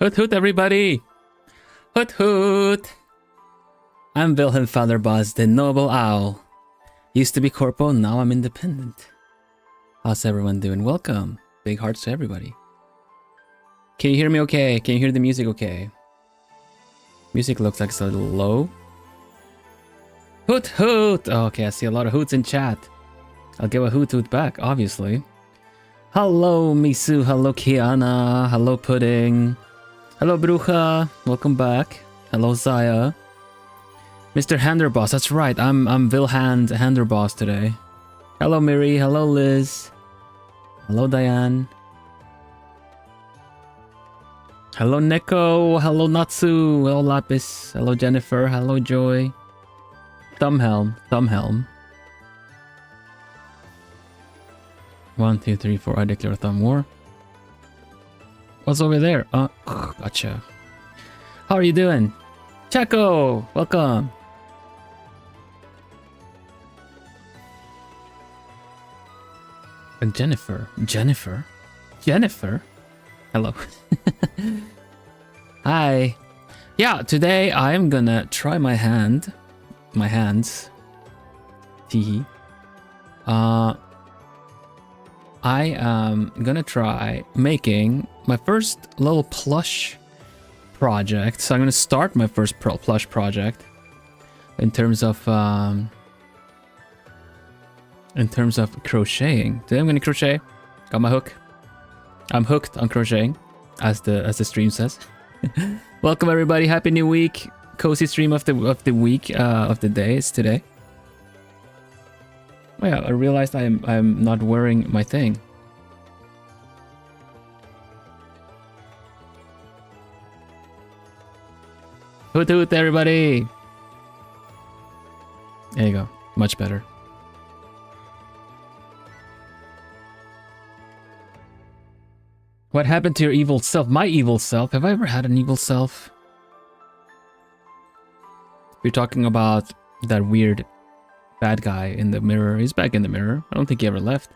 Hoot hoot, everybody! Hoot hoot! I'm Vilhelm Vanderbos, the noble owl. Used to be corpo, now I'm independent. How's everyone doing? Welcome. Big hearts to everybody. Can you hear me okay? Can you hear the music okay? Music looks like it's a little low. Hoot hoot! Oh, okay, I see a lot of hoots in chat. I'll give a hoot hoot back, obviously. Hello, Misu. Hello, Kiana. Hello, Pudding. Hello, Bruja. Welcome back. Hello, Zaya. Mr. Vanderbos. That's right. I'm Vilhelm Vanderbos today. Hello, Miri. Hello, Liz. Hello, Diane. Hello, Neko. Hello, Natsu. Hello, Lapis. Hello, Jennifer. Hello, Joy. Thumbhelm. 1, 2, 3, 4. I declare thumb war. What's over there? Gotcha. How are you doing? Chaco! Welcome! And Jennifer. Hello. Hi. Yeah, today I'm gonna try my hands. Teehee. I am gonna try making my first little plush project. So I'm gonna start my first plush project in terms of crocheting. Today I'm gonna crochet. Got my hook. I'm hooked on crocheting, as the stream says. Welcome everybody. Happy New Week. Cozy stream of the week of the day is today. Oh yeah, I realized I'm not wearing my thing. Hoot hoot, everybody! There you go. Much better. What happened to your evil self? My evil self? Have I ever had an evil self? You're talking about that weird bad guy in the mirror. He's back in the mirror. I don't think he ever left.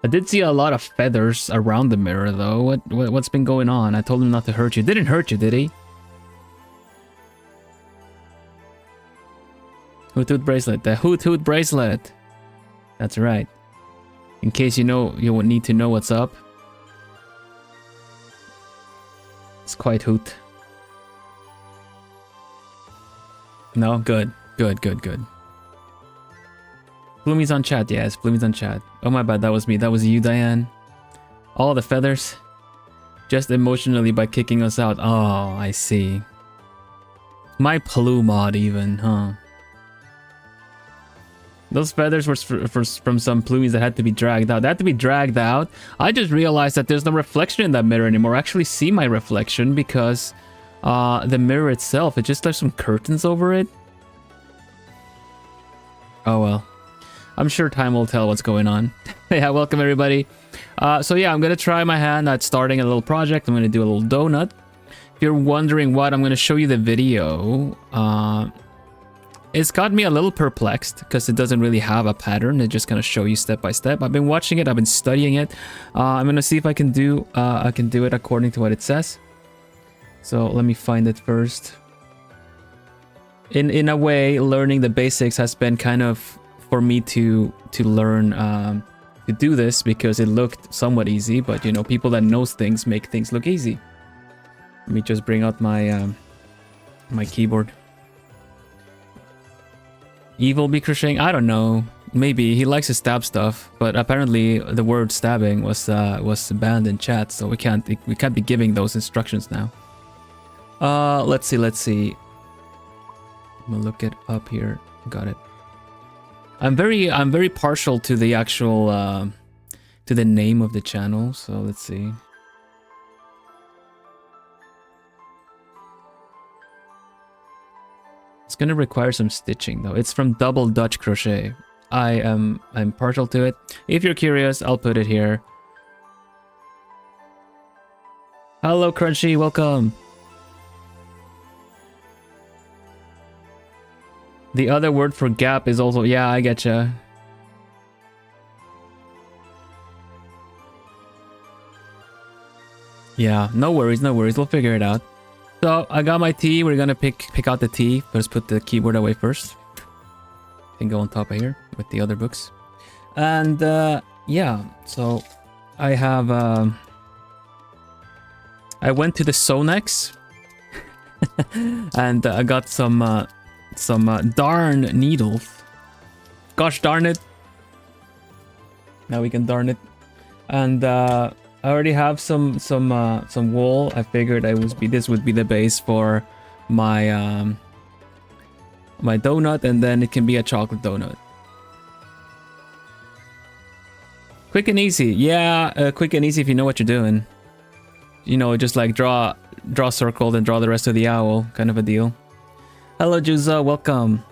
I did see a lot of feathers around the mirror though. What's been going on? I told him not to hurt you. Didn't hurt you, did he? Hoot hoot bracelet. The hoot hoot bracelet. That's right. In case you would need to know what's up. It's quite hoot. No? Good. Bloomy's on chat. Yes, Bloomy's on chat. Oh my bad, that was me. That was you, Diane. All the feathers. Just emotionally by kicking us out. Oh, I see. My plume mod even, huh? Those feathers were from some plumies that had to be dragged out. They had to be dragged out. I just realized that there's no reflection in that mirror anymore. I actually see my reflection because the mirror itself, it just left some curtains over it. Oh well. I'm sure time will tell what's going on. Yeah, welcome everybody. So yeah, I'm gonna try my hand at starting a little project. I'm gonna do a little donut. If you're wondering what, I'm gonna show you the video. It's got me a little perplexed because it doesn't really have a pattern. It just gonna show you step by step. I've been watching it. I've been studying it. I'm gonna see if I can do it according to what it says. So let me find it first. In a way, learning the basics has been kind of for me to learn to do this because it looked somewhat easy, but you know, people that knows things make things look easy. Let me just bring out my my keyboard. Evil be crocheting? I don't know. Maybe he likes to stab stuff, but apparently the word stabbing was banned in chat, so we can't be giving those instructions now. Let's see. I'm gonna look it up here. Got it. I'm very partial to the actual to the name of the channel, so let's see. It's gonna require some stitching though. It's from Double Dutch Crochet. I'm partial to it. If you're curious, I'll put it here. Hello Crunchy, welcome. The other word for gap is also, yeah, I getcha. Yeah, no worries, no worries. We'll figure it out. So I got my tea. We're gonna pick out the tea. Let's put the keyboard away first. Can go on top of here with the other books. And yeah, so I have I went to the Sonex and I got some darn needles. Gosh darn it! Now we can darn it. And I already have some wool. I figured this would be the base for my my donut, and then it can be a chocolate donut. Quick and easy. Yeah, quick and easy if you know what you're doing. You know, just like draw a circle, then draw the rest of the owl, kind of a deal. Hello, Juza, welcome.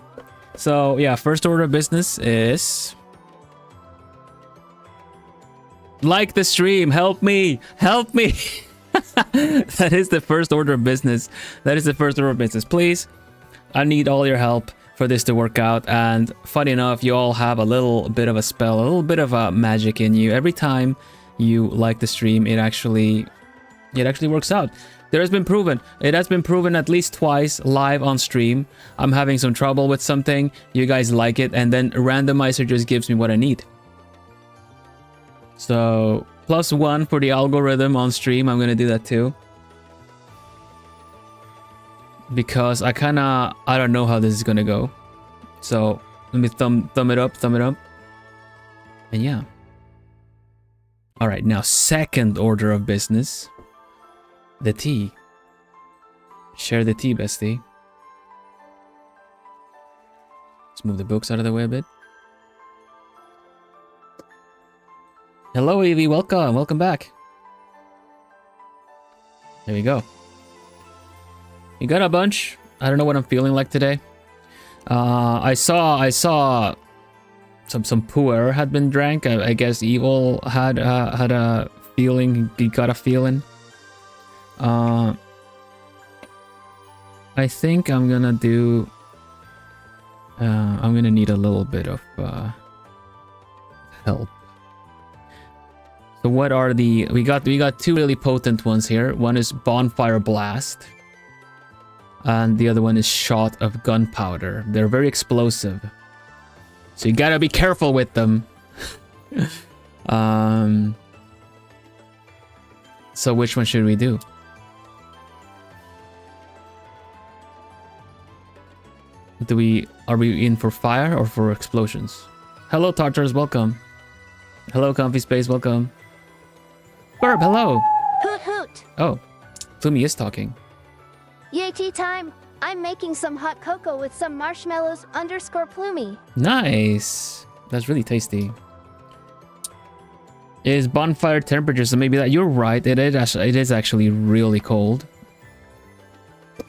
So yeah, first order of business is like the stream. Help me, help me. That is the first order of business. That is the first order of business. Please, I need all your help for this to work out. And funny enough, you all have a little bit of a spell, a little bit of a magic in you. Every time you like the stream, it actually works out. There has been proven. It has been proven at least twice live on stream. I'm having some trouble with something. You guys like it, and then randomizer just gives me what I need. So +1 for the algorithm on stream. I'm gonna do that too. Because I don't know how this is gonna go. So let me thumb it up. And yeah. Alright, now second order of business. The tea. Share the tea, bestie. Let's move the books out of the way a bit. Hello, Evie. Welcome. Welcome back. There we go. You got a bunch. I don't know what I'm feeling like today. I saw some puer had been drank. I guess Evil had a feeling. He got a feeling. I think I'm gonna do. I'm gonna need a little bit of help. So what are the? We got two really potent ones here. One is Bonfire Blast, and the other one is Shot of Gunpowder. They're very explosive, so you gotta be careful with them. So which one should we do? Are we in for fire or for explosions? Hello, Tartars, welcome. Hello, Comfy Space, welcome. Burb, hello. Hoot hoot. Oh, Flumi is talking. Yay, tea time. I'm making some hot cocoa with some marshmallows _Plumi. Nice. That's really tasty. It is bonfire temperature, so maybe that. You're right. It is actually really cold.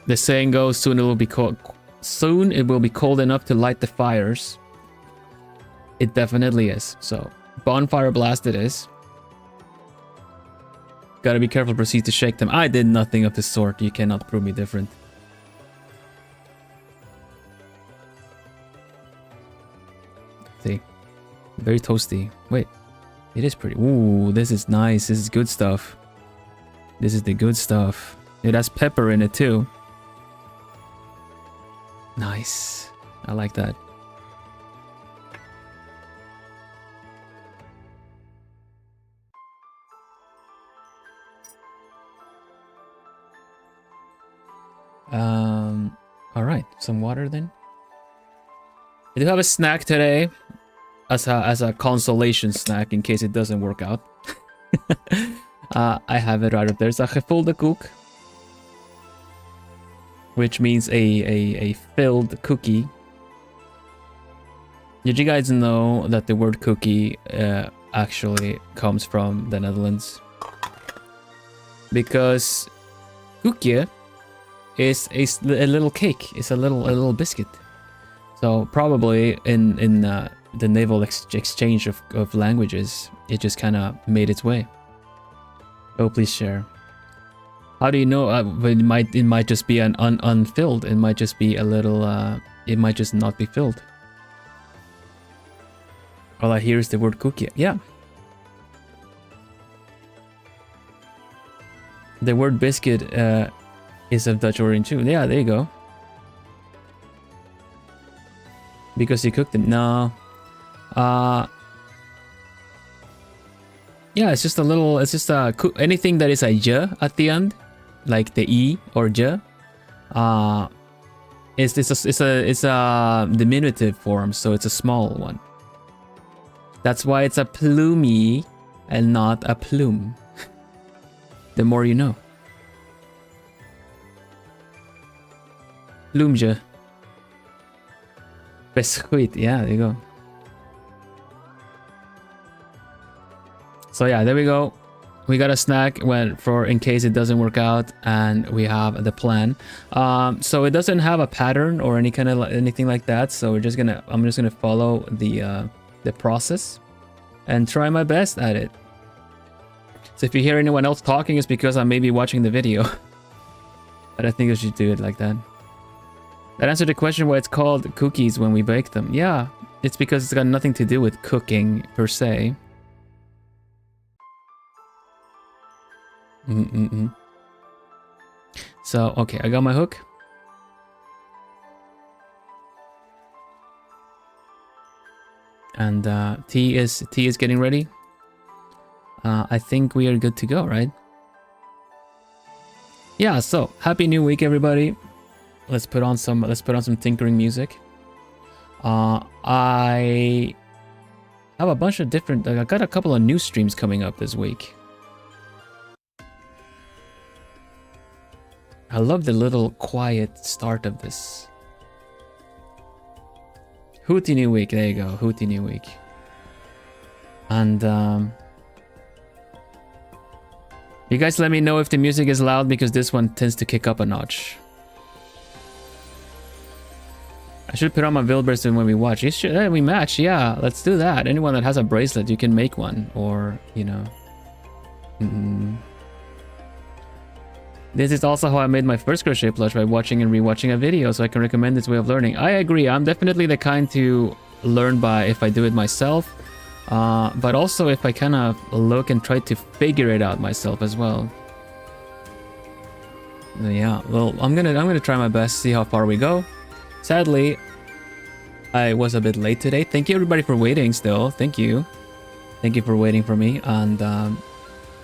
The saying goes, soon it will be cold. Soon it will be cold enough to light the fires. It definitely is. So bonfire blast it is. Gotta be careful. Proceed to shake them. I did nothing of the sort. You cannot prove me different. See, very toasty. Wait, it is pretty. Ooh, this is nice. This is good stuff. This is the good stuff. It has pepper in it too. Nice. I like that. All right, some water then. I do have a snack today as a consolation snack in case it doesn't work out. I have it right up there. It's a gevulde koek, which means a filled cookie. Did you guys know that the word cookie actually comes from the Netherlands? Because koekje is a little cake. It's a little biscuit. So probably in the naval exchange of languages, it just kind of made its way. Oh, please share. How do you know? It might just be an unfilled. It might just be a little. It might just not be filled. All I hear is the word cookie. Yeah. The word biscuit is of Dutch origin too. Yeah, there you go. Because you cooked them. No. Yeah, it's just a little, it's just anything that is a j at the end, like the e or j, it's a diminutive form, so it's a small one. That's why it's a plumie and not a plume. The more you know. Plumje. Biscuit, yeah, there you go. So yeah, there we go. We got a snack for in case it doesn't work out, and we have the plan. So it doesn't have a pattern or any kind of anything like that. So I'm just gonna follow the process and try my best at it. So if you hear anyone else talking, it's because I may be watching the video. But I think I should do it like that. That answered the question why it's called cookies when we bake them. Yeah, it's because it's got nothing to do with cooking per se. So, okay, I got my hook. And tea is getting ready. I think we are good to go, right? Yeah, so happy new week, everybody. Let's put on some tinkering music. I have a bunch of different, I got a couple of new streams coming up this week. I love the little quiet start of this. Hooty New Week, there you go, Hooty New Week. And you guys let me know if the music is loud because this one tends to kick up a notch. I should put on my Vilhelm when we watch. You should, we match, yeah, let's do that. Anyone that has a bracelet, you can make one, or, you know. This is also how I made my first crochet plush, by watching and rewatching a video, so I can recommend this way of learning. I agree, I'm definitely the kind to learn by if I do it myself, but also if I kind of look and try to figure it out myself as well. Yeah, well, I'm gonna try my best, see how far we go. Sadly, I was a bit late today. Thank you everybody for waiting still. Thank you. Thank you for waiting for me, and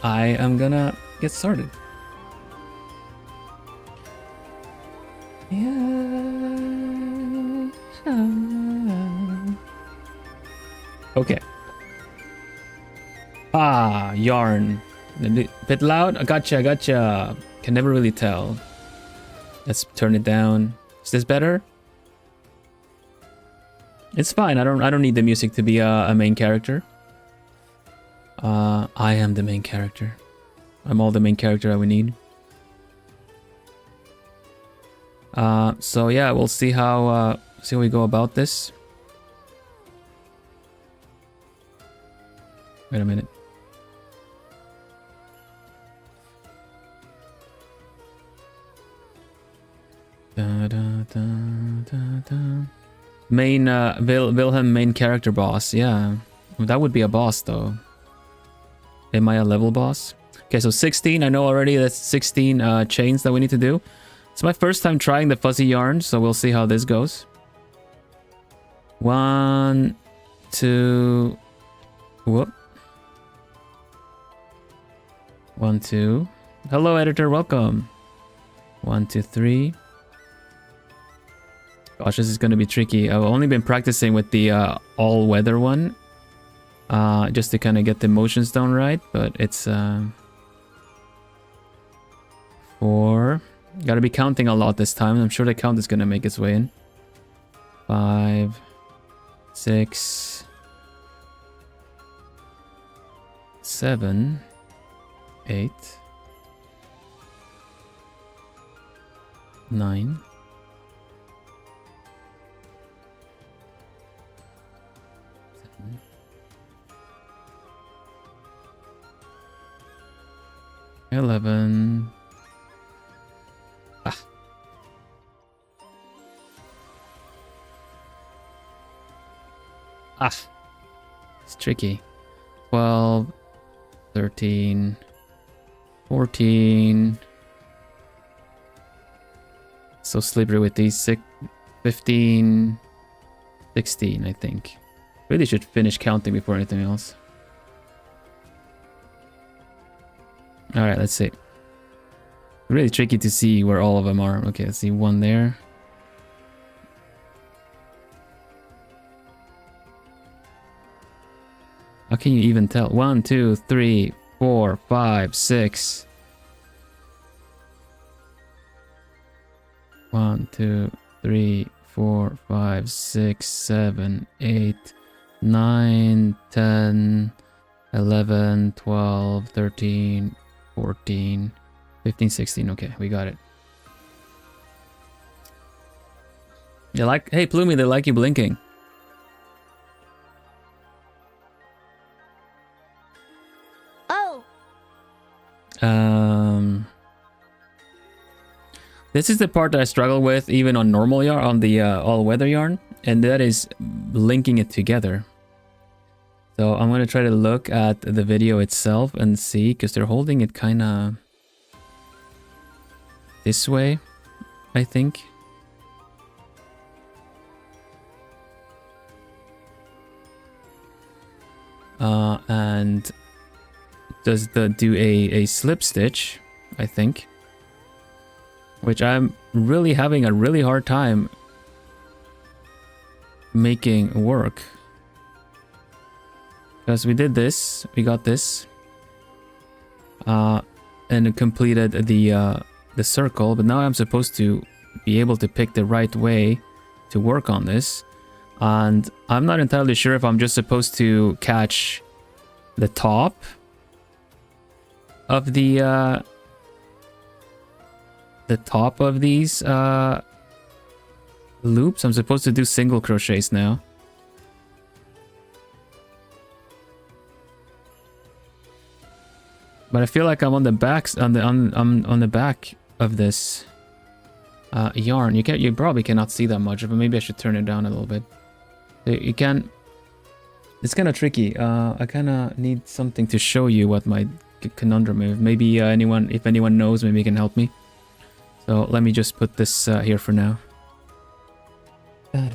I am gonna get started. Yeah. Okay. Ah, yarn. A bit loud? I gotcha. Can never really tell. Let's turn it down. Is this better? It's fine. I don't need the music to be a main character. I am the main character. I'm all the main character I would need. So yeah, we'll see how we go about this. Wait a minute. Main Vilhelm main character boss. Yeah, that would be a boss though. Am I a level boss? Okay, so 16. I know already that's 16 chains that we need to do. It's my first time trying the fuzzy yarn, so we'll see how this goes. 1, 2. Whoop. 1, 2. Hello, editor. Welcome. 1, 2, 3. Gosh, this is going to be tricky. I've only been practicing with the all-weather one, just to kind of get the motions down right, but it's 4. Gotta be counting a lot this time. I'm sure the count is gonna make its way in. 5, 6, 7, 8, 9, 10, 11. It's tricky. 12, 13, 14. So slippery with these 15, 16, I think. Really should finish counting before anything else. Alright, let's see. Really tricky to see where all of them are. Okay, let's see, one there. How can you even tell? 1, 2, 3, 4, 5, 6. 1, 2, 3, 4, 5, 6, 7, 8, 9, 10, 11, 12, 13, 14, 15, 16. Okay, we got it. You like, hey Plumie, they like you blinking. Oh, This is the part that I struggle with even on normal yarn, on the all-weather yarn, and that is linking it together. So I'm going to try to look at the video itself and see, because they're holding it kind of this way, I think. And does do a slip stitch, I think, which I'm really having a really hard time making work. Because we did this, we got this, and it completed the circle, but now I'm supposed to be able to pick the right way to work on this, and I'm not entirely sure if I'm just supposed to catch the top of the top of these loops. I'm supposed to do single crochets now. But I feel like I'm on the backs on the back of this yarn. You probably cannot see that much, but maybe I should turn it down a little bit. You can. It's kind of tricky. I kind of need something to show you what my conundrum is. Maybe if anyone knows, maybe you can help me. So let me just put this here for now. I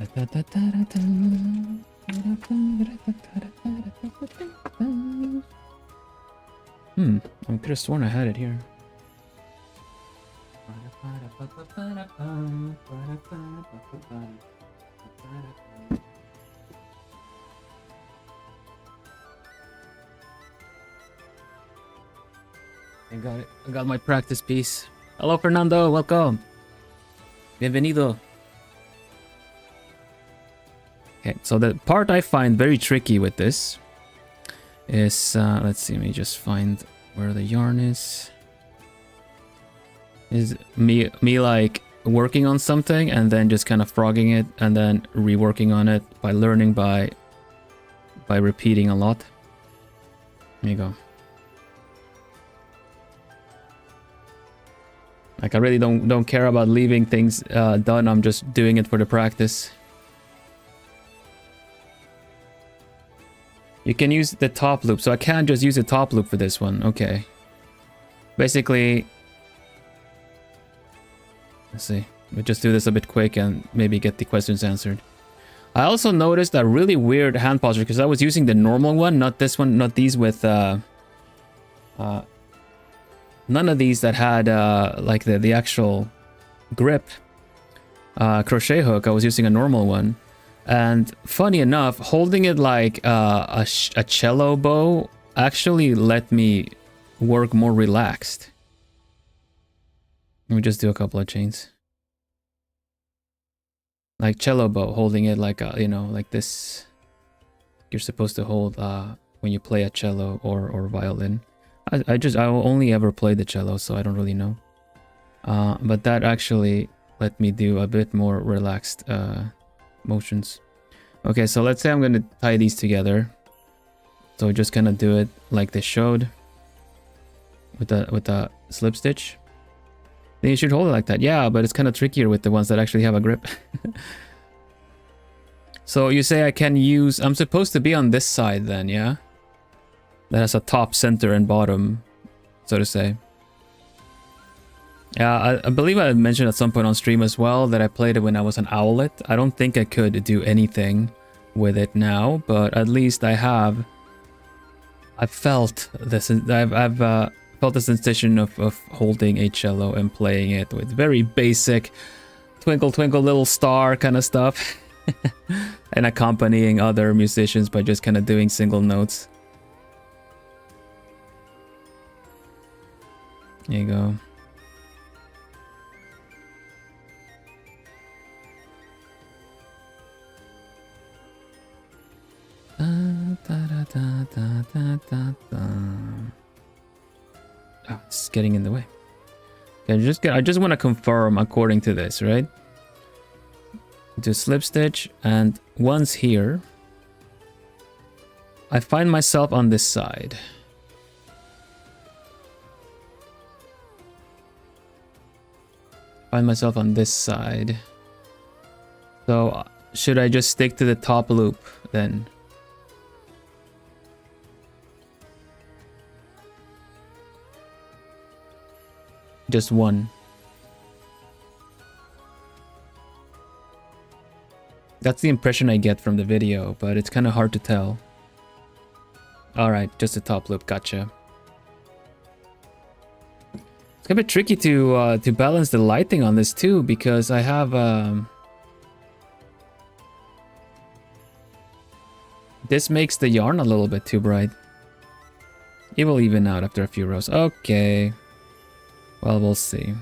could have sworn I had it here. I got it. I got my practice piece. Hello, Fernando. Welcome. Bienvenido. Okay, so the part I find very tricky with this is, let's see, let me just find where the yarn is me like working on something and then just kind of frogging it and then reworking on it by learning by repeating a lot. There you go. Like, I really don't care about leaving things done. I'm just doing it for the practice. You can use the top loop, so I can't just use the top loop for this one. Okay. Basically, let's see. We'll just do this a bit quick and maybe get the questions answered. I also noticed a really weird hand posture because I was using the normal one, not this one, not these with none of these that had like the actual grip crochet hook. I was using a normal one. And funny enough, holding it like a cello bow actually let me work more relaxed. Let me just do a couple of chains. Like cello bow, holding it like you know, like this. You're supposed to hold when you play a cello or violin. I only ever played the cello, so I don't really know. But that actually let me do a bit more relaxed motions. Okay, so let's say I'm going to tie these together. So just kind of do it like they showed with a slip stitch. Then you should hold it like that. Yeah, but it's kind of trickier with the ones that actually have a grip. So you say I can use, I'm supposed to be on this side then, yeah? That has a top, center, and bottom, so to say. Yeah, I believe I mentioned at some point on stream as well that I played it when I was an owlet. I don't think I could do anything with it now, but at least I felt this. I've felt the sensation of holding a cello and playing it with very basic twinkle twinkle little star kind of stuff, and accompanying other musicians by just kind of doing single notes. There you go. Oh, it's getting in the way. Okay, I just want to confirm according to this, right? Do slip stitch, and once here, I find myself on this side. Find myself on this side. So should I just stick to the top loop then? Just one. That's the impression I get from the video, but it's kind of hard to tell. Alright, just a top loop, gotcha. It's a bit tricky to balance the lighting on this too, because I have this makes the yarn a little bit too bright. It will even out after a few rows. Okay. Well, we'll see.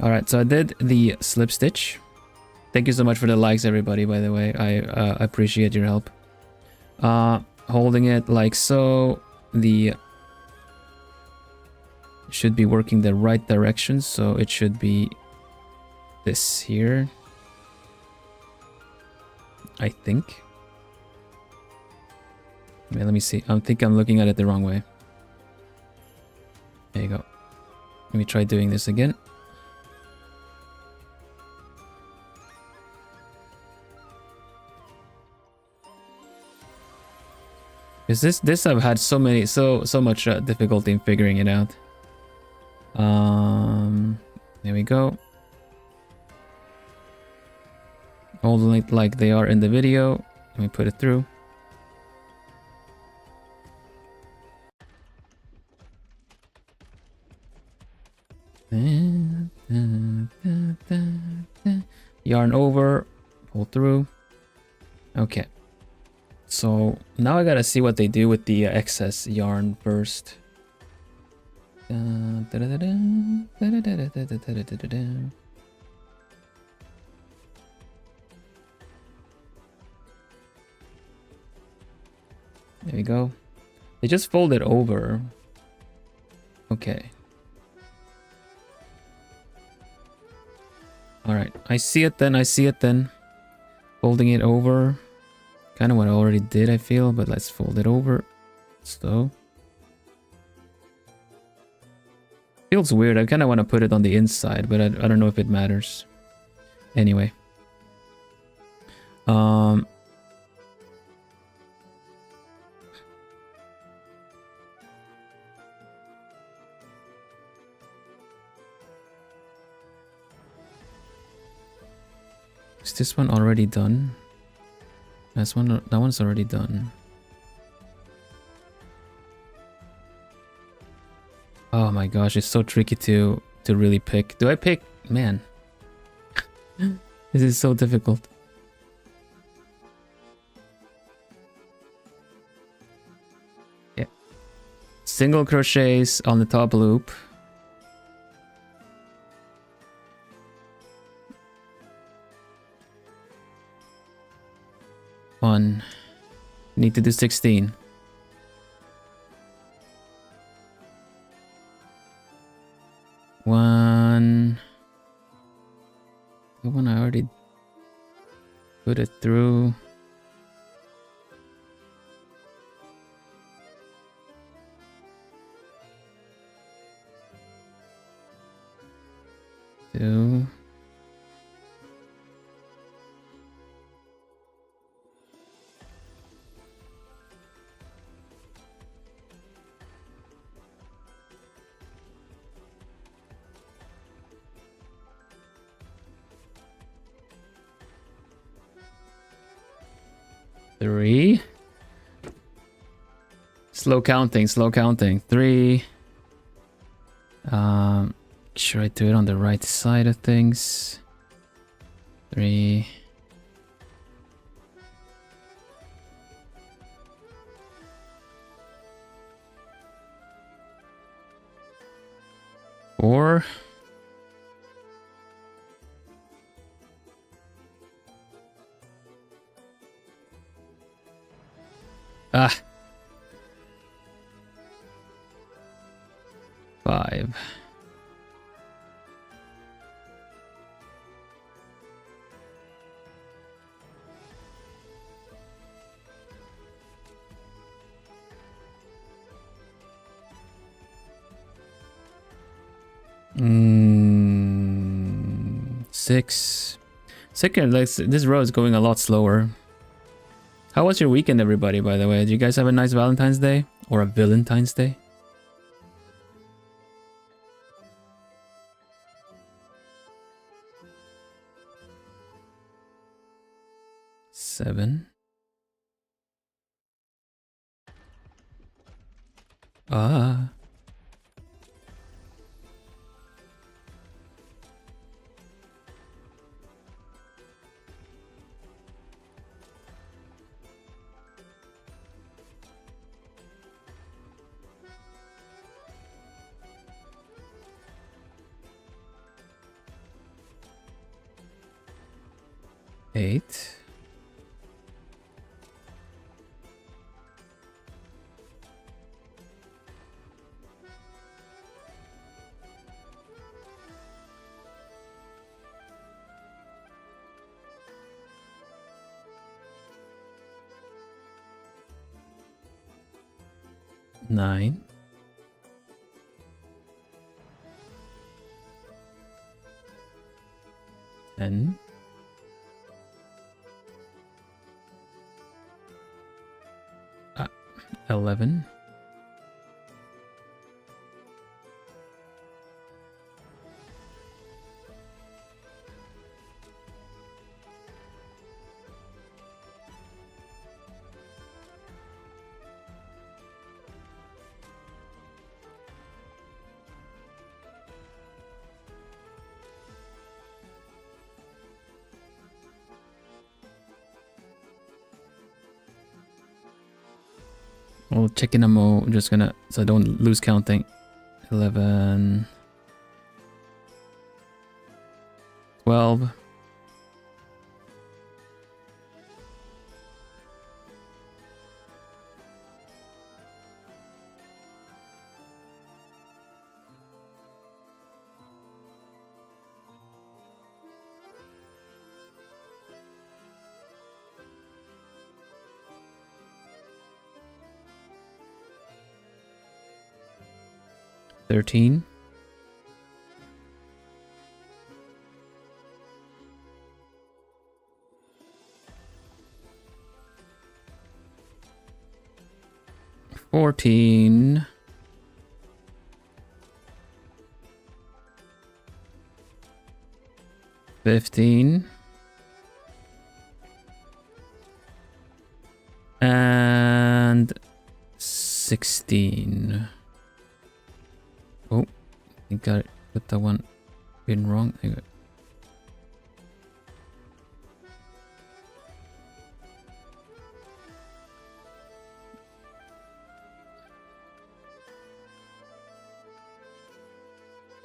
Alright, so I did the slip stitch. Thank you so much for the likes, everybody, by the way. I appreciate your help. Holding it like so. The should be working the right direction, so it should be this here. I think. Wait, let me see. I think I'm looking at it the wrong way. There you go. Let me try doing this again. Because this I've had so much difficulty in figuring it out. There we go. Holding it like they are in the video. Let me put it through. Yarn over, pull through. Okay. So now I gotta see what they do with the excess yarn first. There we go. They just fold it over. Okay. Alright, I see it then, I see it then. Folding it over. Kind of what I already did, I feel, but let's fold it over. So. Feels weird, I kind of want to put it on the inside, but I don't know if it matters. Anyway. Is this one already done? That one's already done. Oh my gosh, it's so tricky to really pick. Do I pick? Man. This is so difficult. Yeah. Single crochets on the top loop. One. Need to do 16. One. The one I already put it through. Two. 3. Slow counting, slow counting. 3. Should I do it on the right side of things? 3. 4. Ah. 5. Mm, 6. Second, this row is going a lot slower. How was your weekend, everybody, by the way? Did you guys have a nice Valentine's Day? Or a Valentine's Day? Seven. Ah. Eight. Nine. 10. 11. 'll check in a mo. I'm just gonna, so I don't lose counting. 11. 12. 13. 14. 15. And 16. Oh, I think I got that one been wrong. Hang on.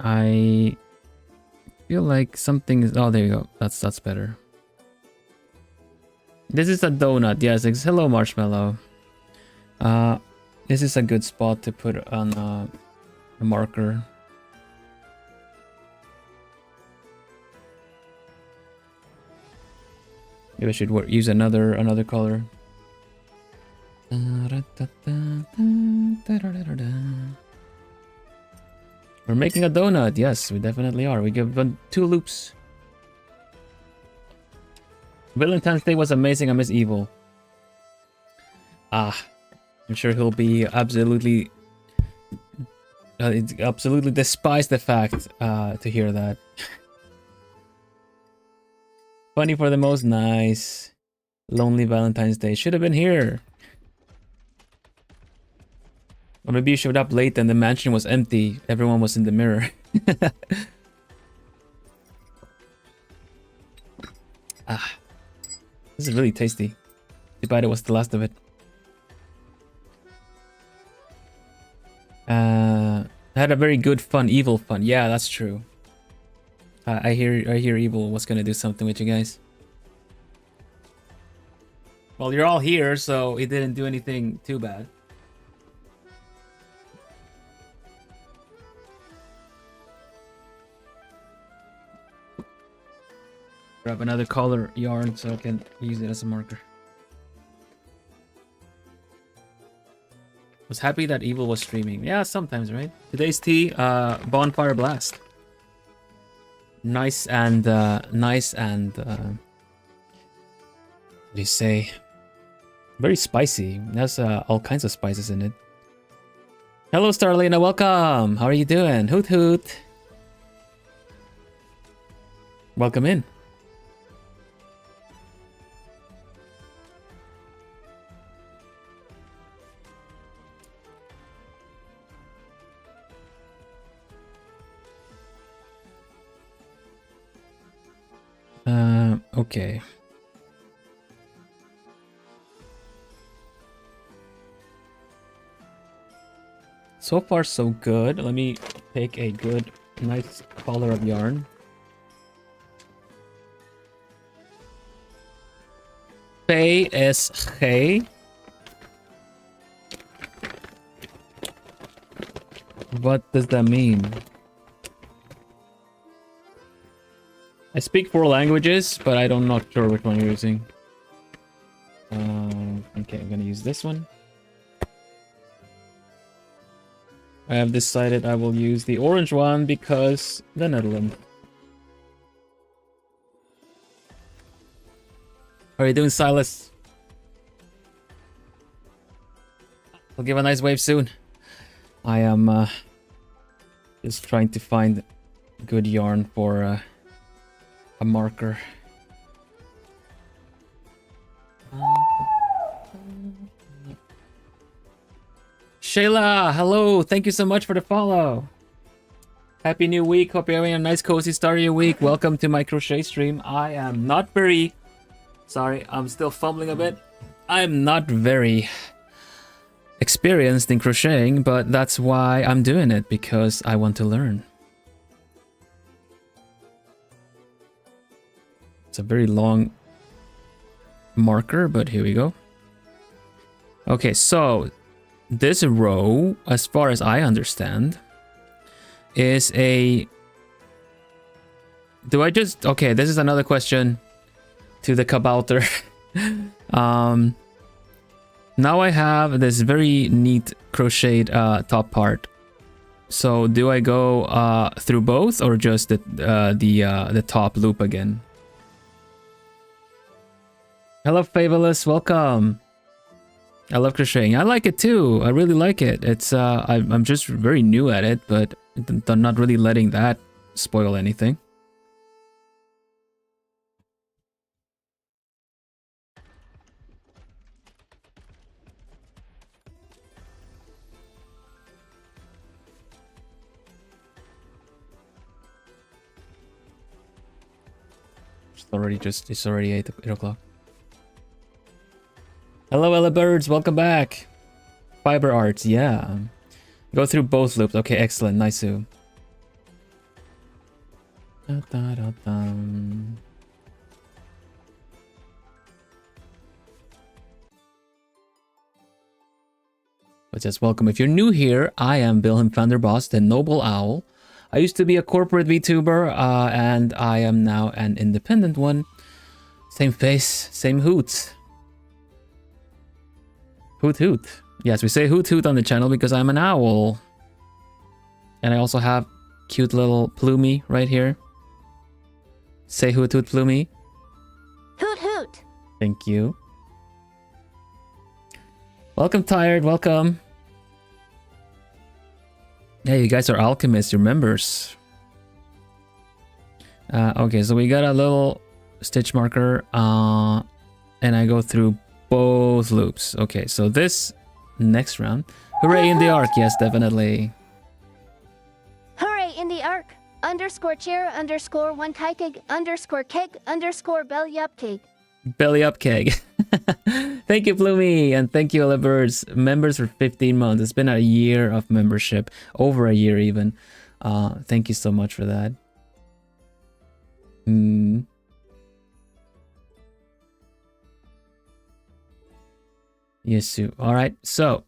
I feel like something is, oh, there you go. That's better. This is a donut. Yes, hello Marshmallow. This is a good spot to put on a marker. Maybe I should use another color. We're making a donut. Yes, we definitely are. We give 2 loops. Valentine's Day was amazing. I miss Evil. I'm sure he'll be absolutely despise the fact to hear that. Funny for the most. Nice. Lonely Valentine's Day. Should have been here. Or maybe you showed up late and the mansion was empty. Everyone was in the mirror. Ah, this is really tasty. Too bad it was the last of it. Had a very good fun, evil fun. Yeah, that's true. I hear evil was gonna do something with you guys. Well, you're all here, so it didn't do anything too bad. Grab another color yarn so I can use it as a marker. Was happy that Evil was streaming. Yeah, sometimes, right? Today's tea, Bonfire Blast. Nice and what do you say? Very spicy. It has all kinds of spices in it. Hello, Starlina. Welcome. How are you doing? Hoot hoot. Welcome in. Okay. So far, so good. Let me take a good, nice color of yarn. Fey is hey. What does that mean? I speak 4 languages, but I'm not sure which one you're using. Okay, I'm gonna use this one. I have decided I will use the orange one because the Netherlands. How are you doing, Silas? I'll give a nice wave soon. I am just trying to find good yarn for a marker. Shayla, hello. Thank you so much for the follow. Happy new week. Hope you're having a nice cozy start of your week. Welcome to my crochet stream. I am not very... Sorry, I'm still fumbling a bit. I'm not very experienced in crocheting, but that's why I'm doing it, because I want to learn. It's a very long marker, but here we go. Okay, so this row, as far as I understand, is a... Do I just... Okay, this is another question to the kabouter. Now I have this very neat crocheted top part. So do I go through both, or just the top loop again? Hello, Fabulous. Welcome. I love crocheting. I like it too. I really like it. It's I'm just very new at it, but I'm not really letting that spoil anything. It's already 8 o'clock. Hello, Ella Birds. Welcome back. Fiber arts, yeah. Go through both loops. Okay, excellent. Nice. But just welcome. If you're new here, I am Vilhelm Vanderbos, the Noble Owl. I used to be a corporate VTuber, and I am now an independent one. Same face, same hoot. Hoot hoot. Yes, we say hoot hoot on the channel because I'm an owl. And I also have cute little Plumie right here. Say hoot hoot, Plumie. Hoot hoot. Thank you. Welcome, Tired. Welcome. Yeah, you guys are alchemists. You're members. Okay, so we got a little stitch marker. and I go through both loops. Okay, so this next round. Hooray in the arc, yes, definitely. Hooray in the arc. Underscore chair underscore one kikig underscore keg underscore belly up keg. Belly up keg. Thank you, Bloomy, and thank you, Olivers. Members for 15 months. It's been a year of membership, over a year even. Thank you so much for that. Yesu. All right, so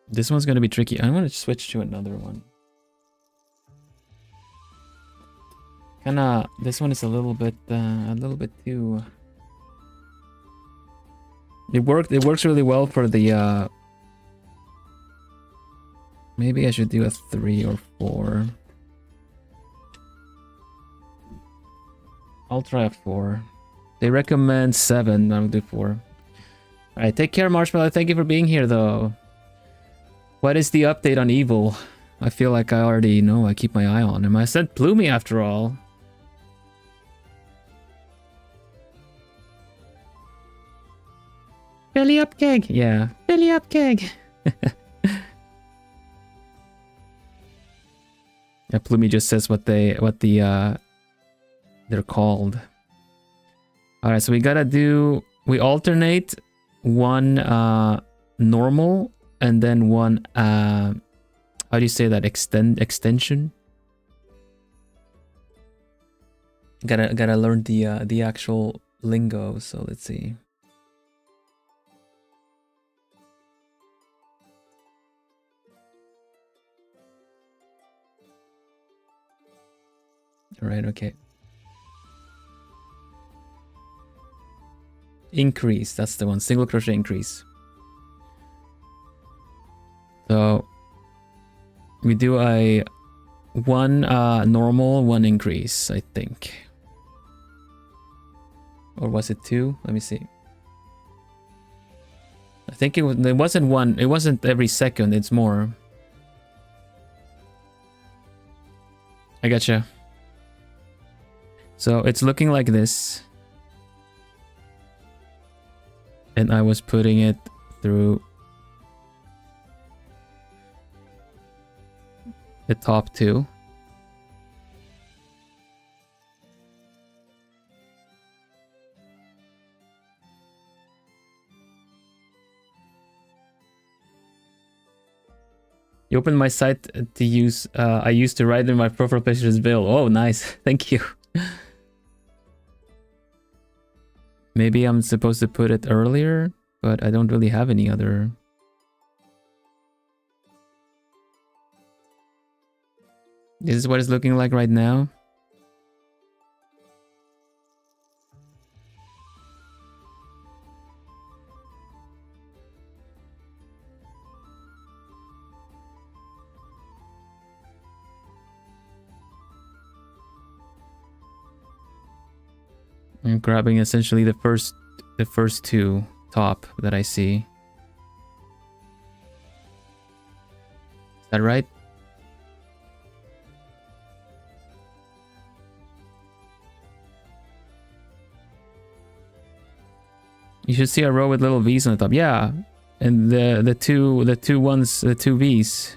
this one's gonna be tricky. I want to switch to another one. Kinda, this one is a little bit too. It works really well for the. Maybe I should do a 3 or 4. I'll try a 4. They recommend 7. I'll do 4. All right, take care, Marshmallow. Thank you for being here, though. What is the update on Evil? I feel like I already know. I keep my eye on him. I sent Bloomy after all. Belly up keg. Yeah, belly up keg. Yeah, Bloomy just says what they're called. All right, so we alternate one normal and then one how do you say that, extension? Gotta learn the actual lingo, so let's see. All right, okay. Increase, that's the one. Single crochet increase. So we do a one normal, one increase, I think. Or was it 2? Let me see. I think it wasn't one. It wasn't every second. It's more. I gotcha. So it's looking like this. And I was putting it through the top 2. You opened my site to use, I used to write in my profile picture as Bill. Oh, nice. Thank you. Maybe I'm supposed to put it earlier, but I don't really have any other. This is what it's looking like right now. I'm grabbing essentially the first 2 top that I see. Is that right? You should see a row with little V's on the top. Yeah, and the two V's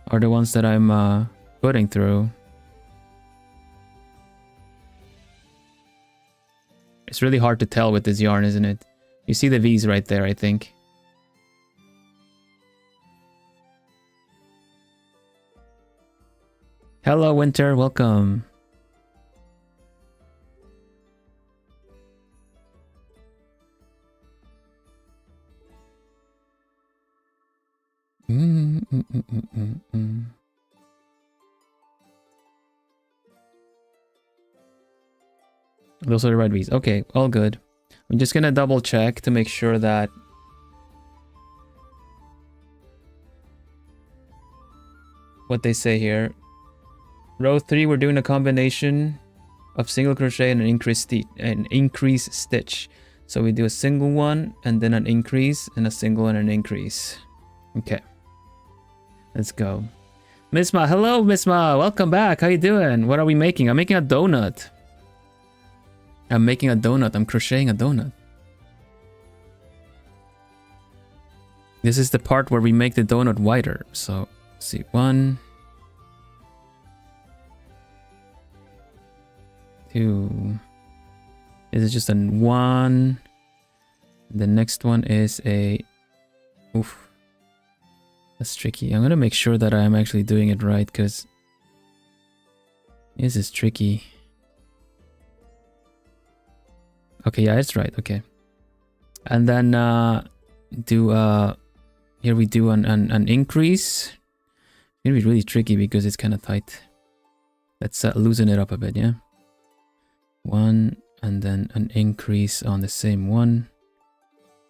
are the ones that I'm putting through. It's really hard to tell with this yarn, isn't it? You see the V's right there, I think. Hello, Winter. Welcome. Those are the right V's. Okay, all good. I'm just gonna double check to make sure that what they say here. Row 3, we're doing a combination of single crochet and an increase stitch. So we do a single one and then an increase and a single and an increase. Okay, let's go. Misma, hello Misma, welcome back. How you doing? What are we making? I'm making a donut. I'm making a donut. I'm crocheting a donut. This is the part where we make the donut wider. So, let's see, 1, 2. This is just a 1. The next one is a... Oof. That's tricky. I'm gonna make sure that I'm actually doing it right, because this is tricky. Okay, yeah, it's right. Okay. And then here we do an increase. It's gonna be really tricky because it's kind of tight. Let's loosen it up a bit, yeah? 1, and then an increase on the same one.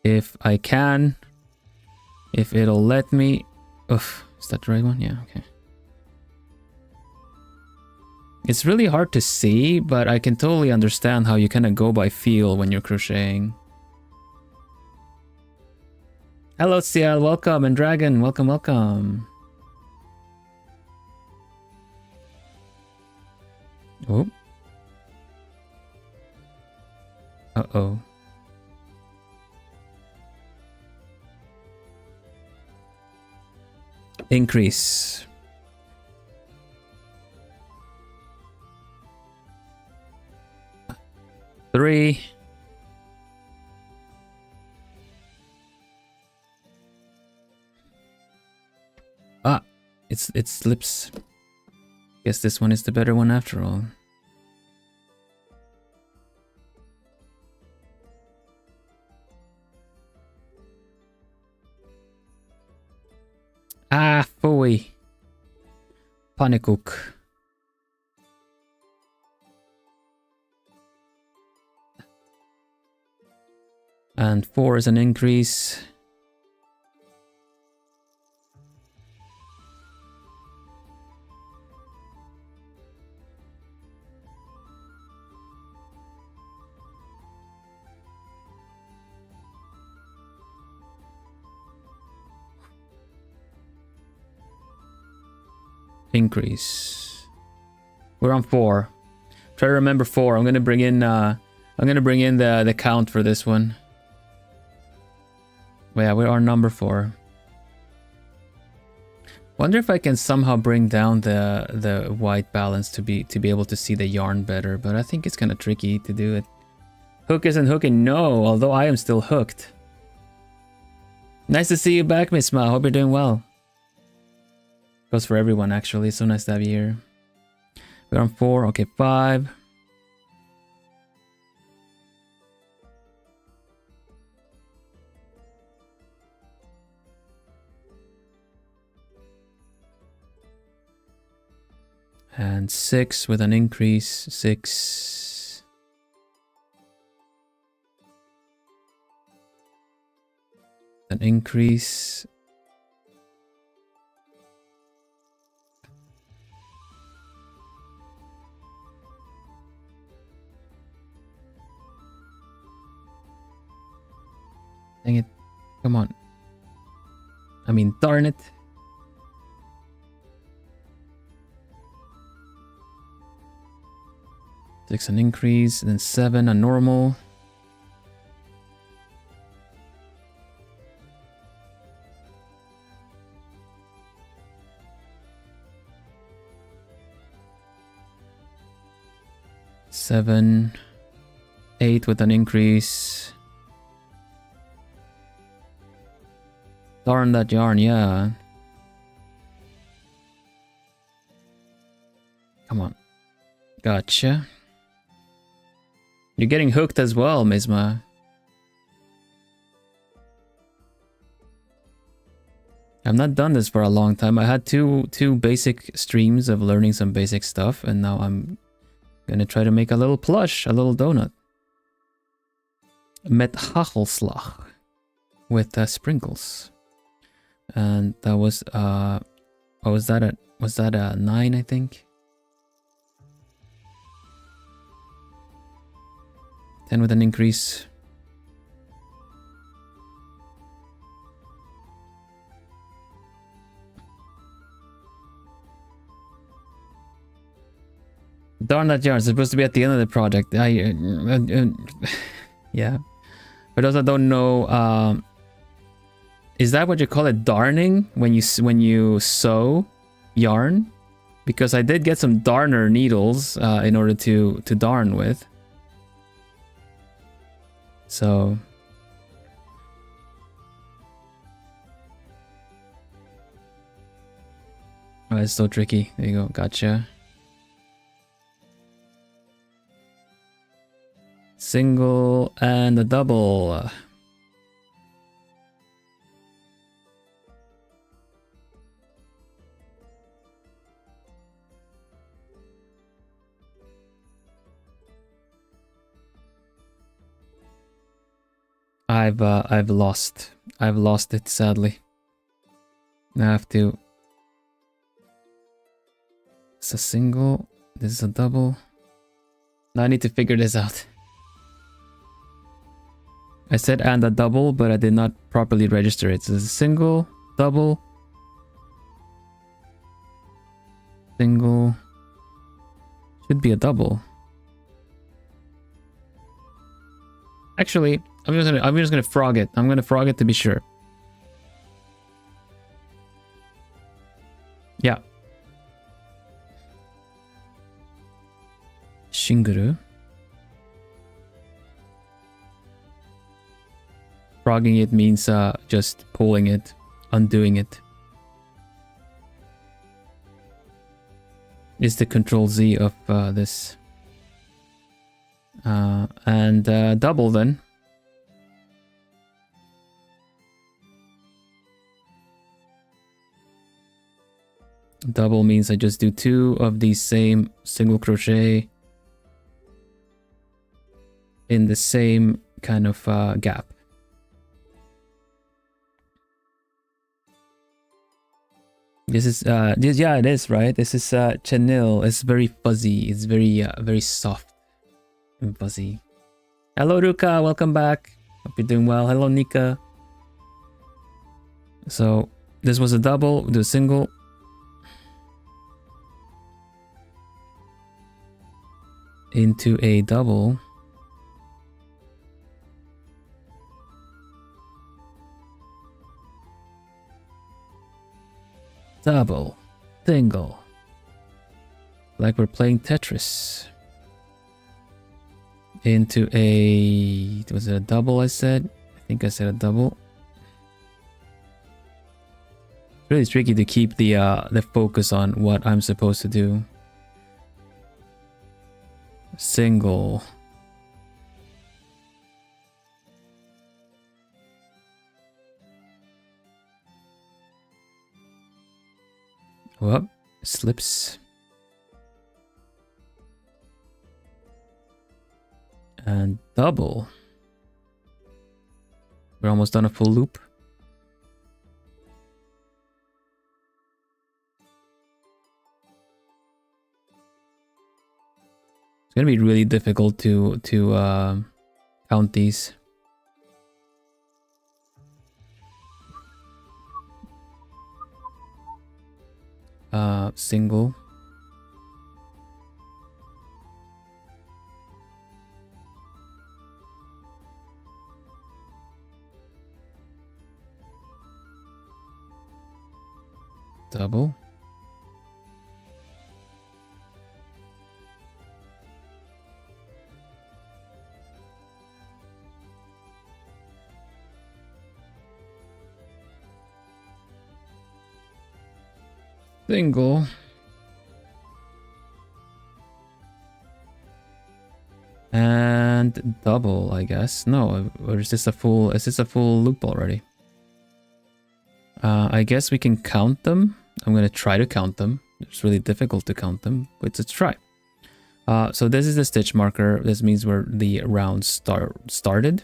If I can. If it'll let me. Oof, is that the right one? Yeah, okay. It's really hard to see, but I can totally understand how you kind of go by feel when you're crocheting. Hello, Ciel, welcome, and Dragon, welcome, welcome. Oh. Uh-oh. Increase. Three. Ah, it slips. Guess this one is the better one after all. Ah, phooey. Pannenkoek. And 4 is an increase. Increase. We're on 4. Try to remember 4. I'm gonna bring in the count for this one. Well, yeah, we're on number 4. Wonder if I can somehow bring down the white balance to be able to see the yarn better, but I think it's kind of tricky to do it. Hook isn't hooking, no, although I am still hooked. Nice to see you back, Miss Ma. Hope you're doing well. Goes for everyone, actually. So nice to have you here. We're on 4. Okay, 5. And 6 with an increase. 6. An increase. Dang it. Come on. I mean, darn it. Six an increase, and then 7 a normal. Seven, 8 with an increase. Darn that yarn, yeah. Come on. Gotcha. You're getting hooked as well, Misma. I've not done this for a long time. I had two basic streams of learning some basic stuff, and now I'm gonna try to make a little plush, a little donut. Met hagelslag with sprinkles. And that was what was that a 9, I think? 10 with an increase. Darn that yarn. It's supposed to be at the end of the project. Yeah. For those that don't know, is that what you call it, darning, when you sew yarn? Because I did get some darner needles in order to darn with. So oh, it's so tricky. There you go. Gotcha. Single and a double. I've lost it, sadly. I have to. It's a single. This is a double. Now I need to figure this out. I said and a double, but I did not properly register it. So it's a single, double, single. Should be a double. Actually, I'm just gonna frog it. I'm gonna frog it to be sure. Yeah. Shinguru. Frogging it means just pulling it, undoing it. Is the control Z of this. And double then. Double means I just do 2 of these same single crochet in the same kind of gap. This is yeah, it is, right? This is chenille. It's very fuzzy. It's very soft and fuzzy. Hello Ruka, welcome back. Hope you're doing well. Hello Nika. So this was a double, do a single. Into a double. Double, single, like we're playing Tetris. Into a, was it a double I said? I think I said a double. It's really tricky to keep the focus on what I'm supposed to do. Single. Whoop, slips. And double. We're almost done a full loop. It's gonna be really difficult to count these. Single. Double. Single. And double, I guess. No, or is this a full loop already? I guess we can count them. I'm gonna try to count them. It's really difficult to count them, but let's try. So this is the stitch marker. This means where the round started.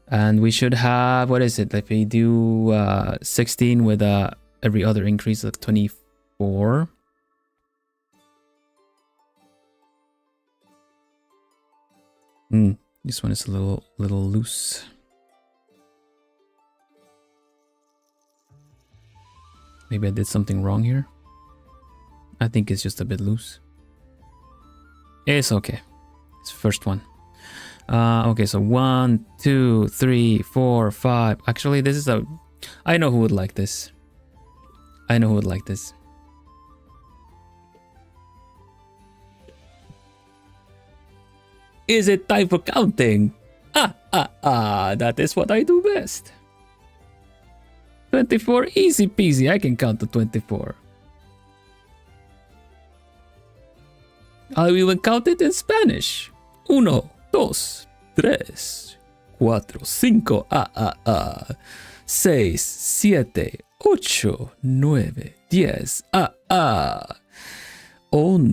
And we should have, what is it? If we do 16 with every other increase of 24. This one is a little loose. Maybe I did something wrong here. I think it's just a bit loose. It's okay. It's the first one. Okay, so 1, 2, 3, 4, 5. Actually, this is a... I know who would like this. I know who would like this. Is it time for counting? That is what I do best. 24, easy peasy. I can count to 24. I'll even count it in Spanish. 1, 2, 3, 4, 5, 6, 7, 8, 9, 10, 11,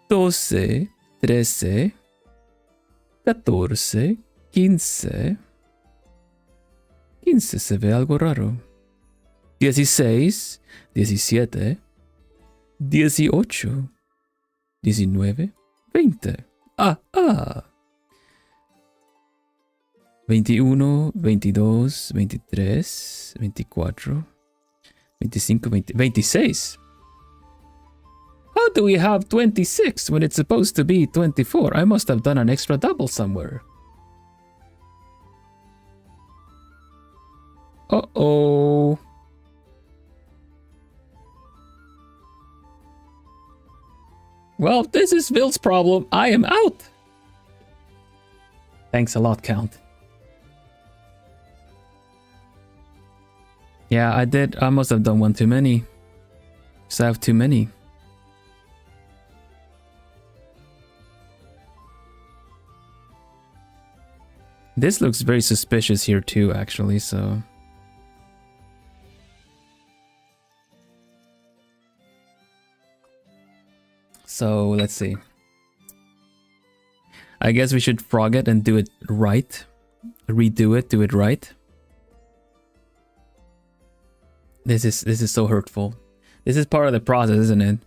12, 13, 14, 15. 15 se ve algo raro. 16, 17, 18, 19, 20. 21, 22, 23, 24, 25, 20, 26. How do we have 26 when it's supposed to be 24? I must have done an extra double somewhere. Uh-oh. Well, this is Vil's problem. I am out. Thanks a lot, Count. Yeah, I did. I must have done one too many. So I have too many. This looks very suspicious here too, actually, so... So, let's see. I guess we should frog it and do it right. Redo it, do it right. This is so hurtful. This is part of the process, isn't it?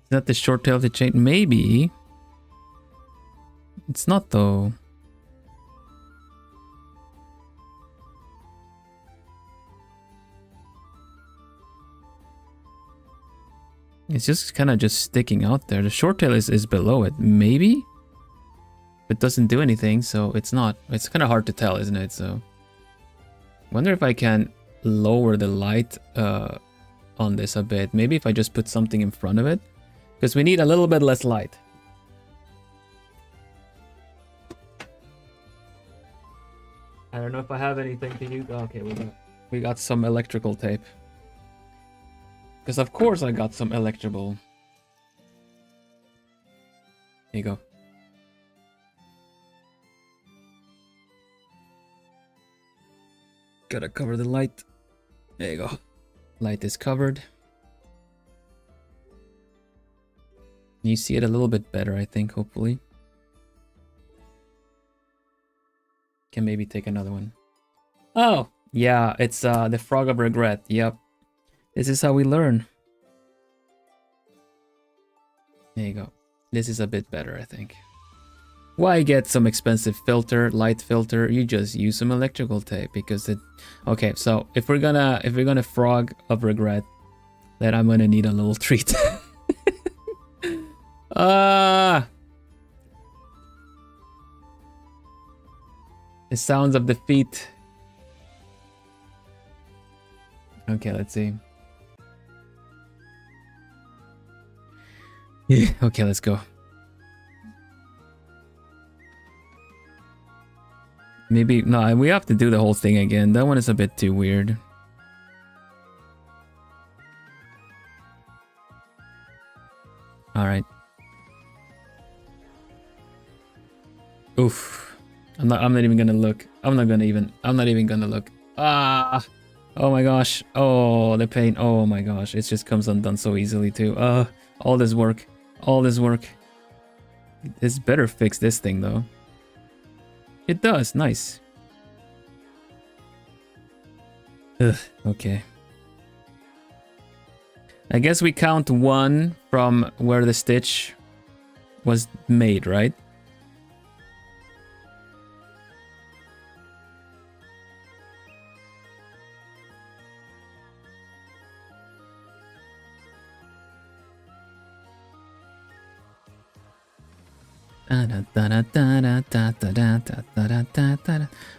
Is that the short tail of the chain? Maybe. It's not though. It's just kind of just sticking out there. The short tail is below it. Maybe? It doesn't do anything, so it's not. It's kind of hard to tell, isn't it? So, wonder if I can lower the light on this a bit. Maybe if I just put something in front of it. Because we need a little bit less light. I don't know if I have anything to use. Okay, we got some electrical tape. Because of course I got some electrical. Here you go. Gotta cover the light. There you go. Light is covered. You see it a little bit better, I think, hopefully. Can maybe take another one. Oh, yeah, it's the Frog of Regret. Yep. This is how we learn. There you go. This is a bit better, I think. Why get some expensive filter, light filter? You just use some electrical tape because it... Okay, so if we're gonna Frog of Regret, then I'm gonna need a little treat. The sounds of defeat. Okay, let's see. Yeah, okay, let's go. Maybe, no, we have to do the whole thing again. That one is a bit too weird. All right. Oof. I'm not even gonna look. I'm not even gonna look. Ah! Oh my gosh. Oh, the pain. Oh my gosh. It just comes undone so easily too. All this work. All this work. This better fix this thing though. It does. Nice. Ugh, okay. I guess we count one from where the stitch was made, right?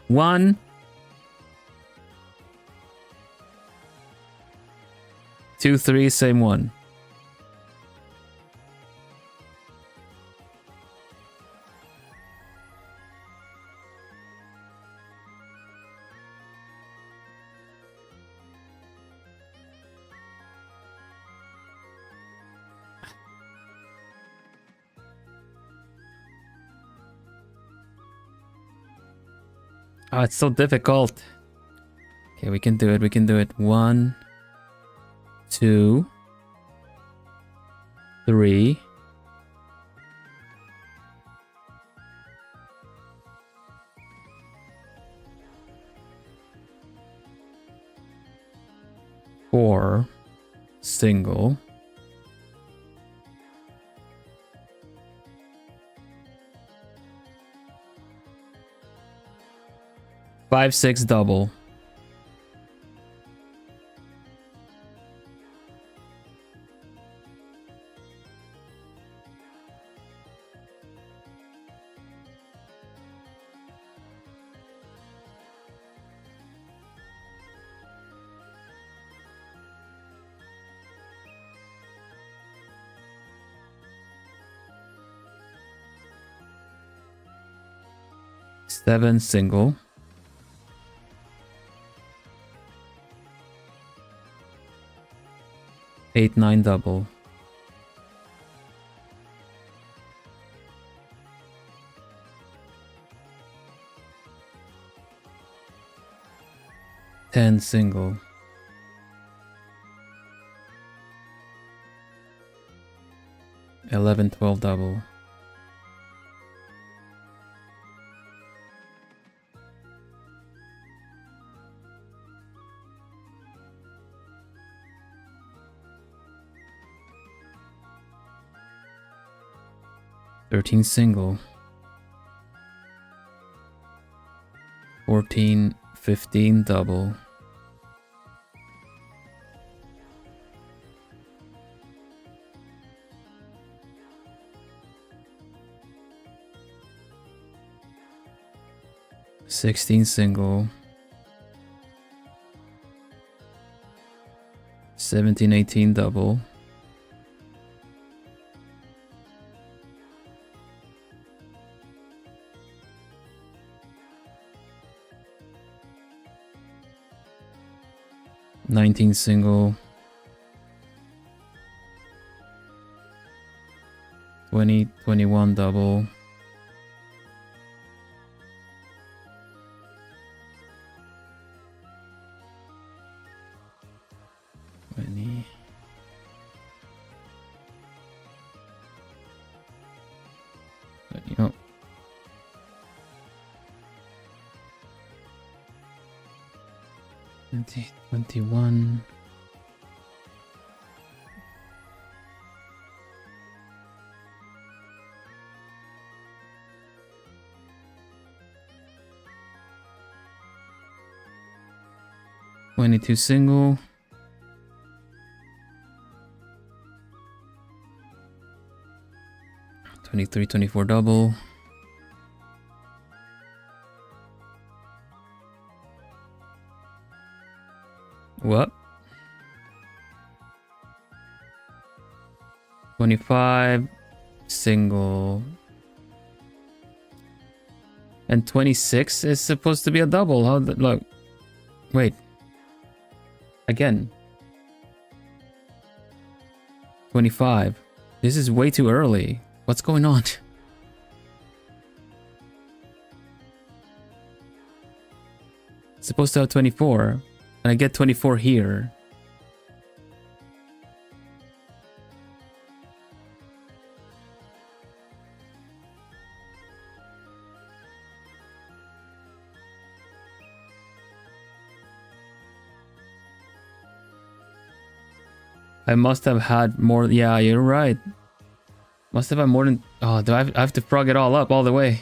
One, two, three, same one. Oh, it's so difficult. Okay, we can do it. We can do it. 1, 2, 3. 4 single. 5, 6 double. Seven single. 8, 9 double. 10 single. 11, 12 double. 13 single. 14, 15 double. 16 single. 17, 18 double. 19 single. 20, 21 double. 20. 20, oh. 20, 21. 22 single. 23, 24 double. What? 25 single. And 26 is supposed to be a double. How the, look. Wait. Again. 25. This is way too early. What's going on? It's supposed to have 24. And I get 24 here. I must have had more. Yeah, you're right. Must have had more than... Oh, do I have to frog it all up all the way?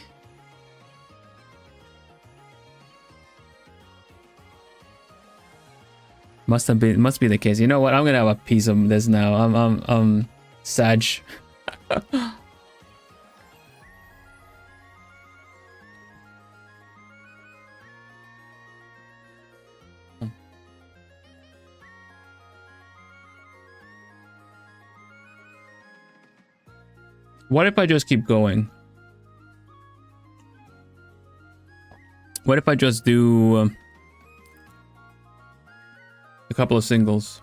Must be the case. You know what? I'm gonna have a piece of this now. I'm Sag. What if I just keep going? What if I just do a couple of singles?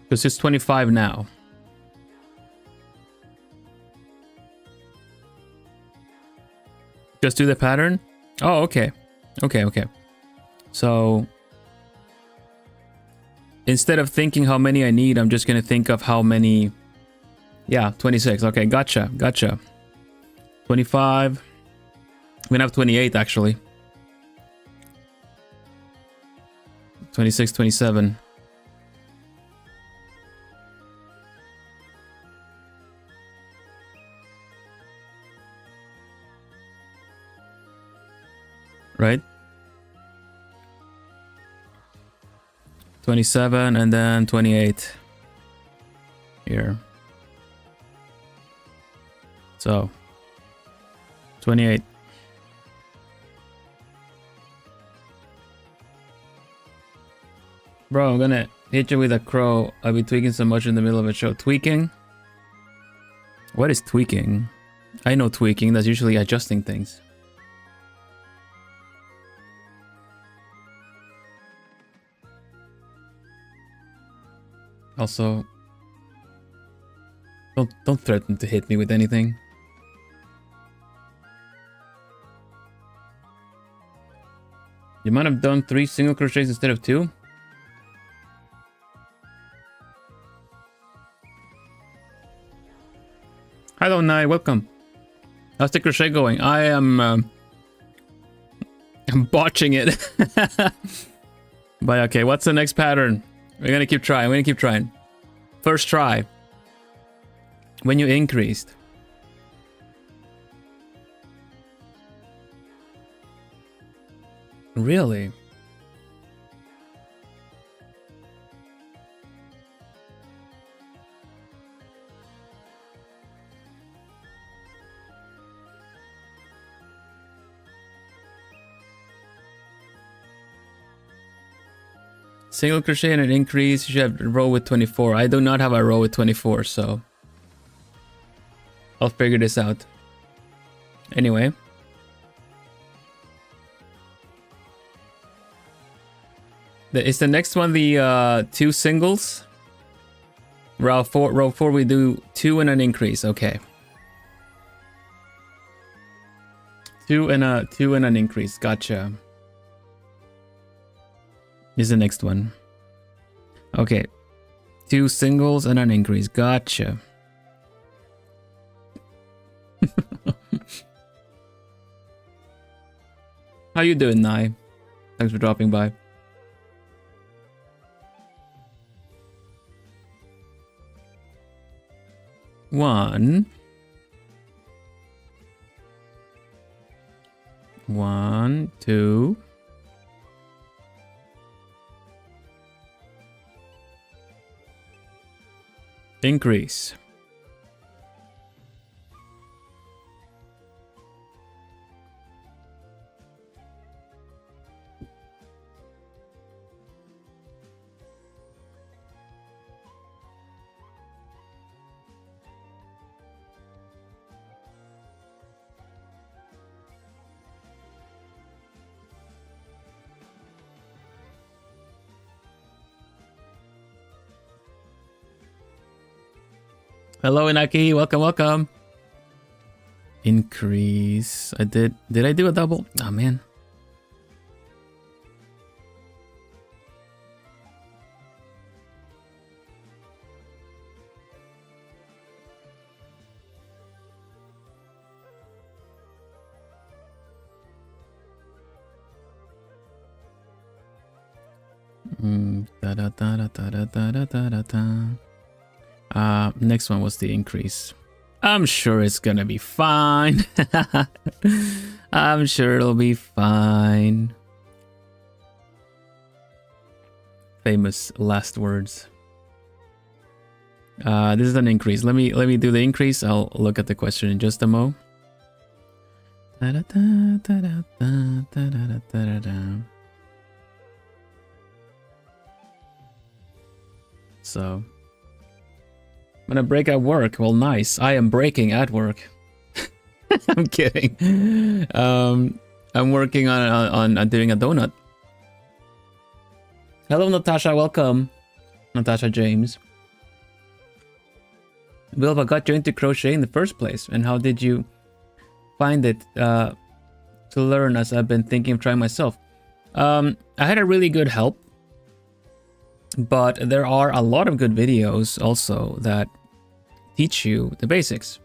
Because it's 25 now. Just do the pattern? Oh, okay. Okay. So instead of thinking how many I need, I'm just gonna think of how many. Yeah, 26. Okay, gotcha. 25. I'm gonna have 28 actually. 26, 27. Right? 27 and then 28 here. So 28. Bro, I'm gonna hit you with a crow. I'll be tweaking so much in the middle of a show. Tweaking? What is tweaking? I know tweaking, that's usually adjusting things. Also, don't threaten to hit me with anything. You might have done 3 single crochets instead of 2. Hello, Nai. Welcome. How's the crochet going? I am I'm botching it. But okay, what's the next pattern? We're gonna keep trying. First try. When you increased. Really? Single crochet and an increase. You should have a row with 24. I do not have a row with 24, so I'll figure this out. Anyway. Is the next one the 2 singles? Row 4 we do 2 and an increase. Okay. 2 and an increase. Gotcha. Is the next one. Okay. 2 singles and an increase. Gotcha. How you doing, Nai? Thanks for dropping by. One, 2. Increase. Hello, Inaki. Welcome. Increase. Did I do a double? Oh, man. Next one was the increase. I'm sure it's gonna be fine. I'm sure it'll be fine. Famous last words. This is an increase. Let me do the increase. I'll look at the question in just a mo. So I'm gonna break at work. Well, nice. I am breaking at work. I'm kidding. I'm working on doing a donut. Hello, Natasha. Welcome, Natasha James. Will, what got you into crochet in the first place, and how did you find it to learn? As I've been thinking of trying myself. I had a really good help, but there are a lot of good videos also that teach you the basics.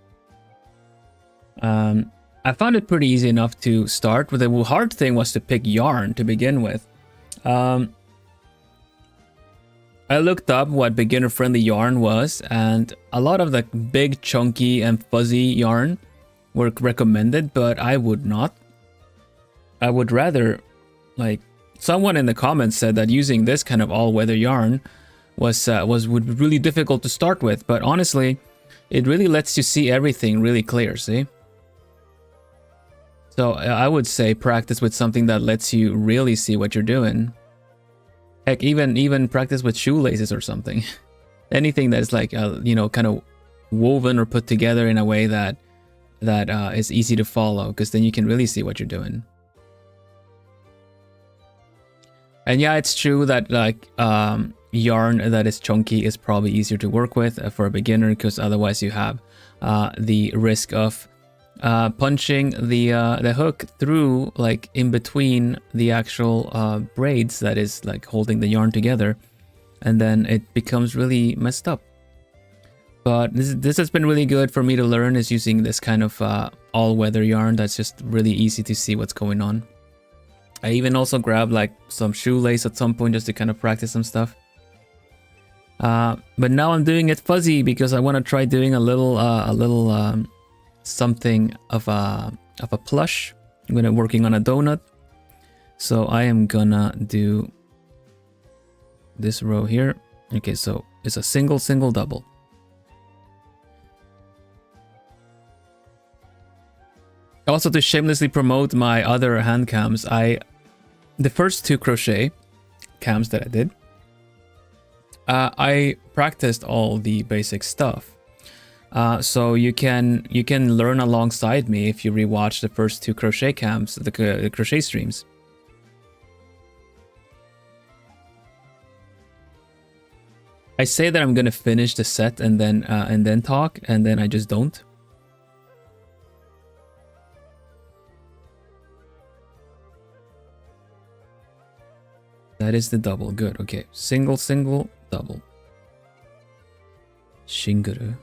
I found it pretty easy enough to start. But the hard thing was to pick yarn to begin with. I looked up what beginner-friendly yarn was, and a lot of the big, chunky, and fuzzy yarn were recommended, but I would not. I would rather, like, someone in the comments said that using this kind of all-weather yarn was really difficult to start with, but honestly, it really lets you see everything really clear, see? So I would say practice with something that lets you really see what you're doing. Heck, even practice with shoelaces or something. Anything that's like, you know, kind of woven or put together in a way that is easy to follow, because then you can really see what you're doing. And yeah, it's true that like yarn that is chunky is probably easier to work with for a beginner, because otherwise you have the risk of punching the hook through, like, in between the actual braids that is like holding the yarn together, and then it becomes really messed up. But this has been really good for me to learn, is using this kind of all-weather yarn that's just really easy to see what's going on. I even also grabbed like some shoelace at some point just to kind of practice some stuff. But now I'm doing it fuzzy because I want to try doing a little something of a plush. I'm gonna working on a donut, so I am gonna do this row here. Okay, so it's a single double. Also, to shamelessly promote my other hand cams, the first 2 crochet cams that I did, I practiced all the basic stuff. So you can learn alongside me if you rewatch the first 2 crochet cams, the crochet streams. I say that I'm gonna finish the set and then talk, and then I just don't. That is the double. Good. Okay. Single, double. Shinguru.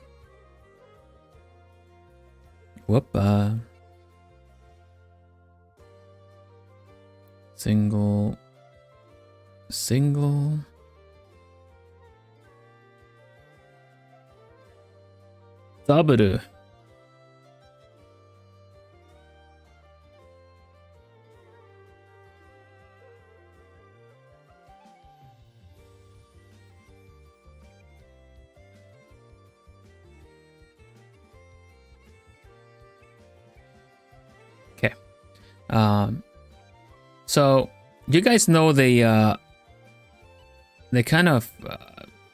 Whoopa. Single. Double. So you guys know the kind of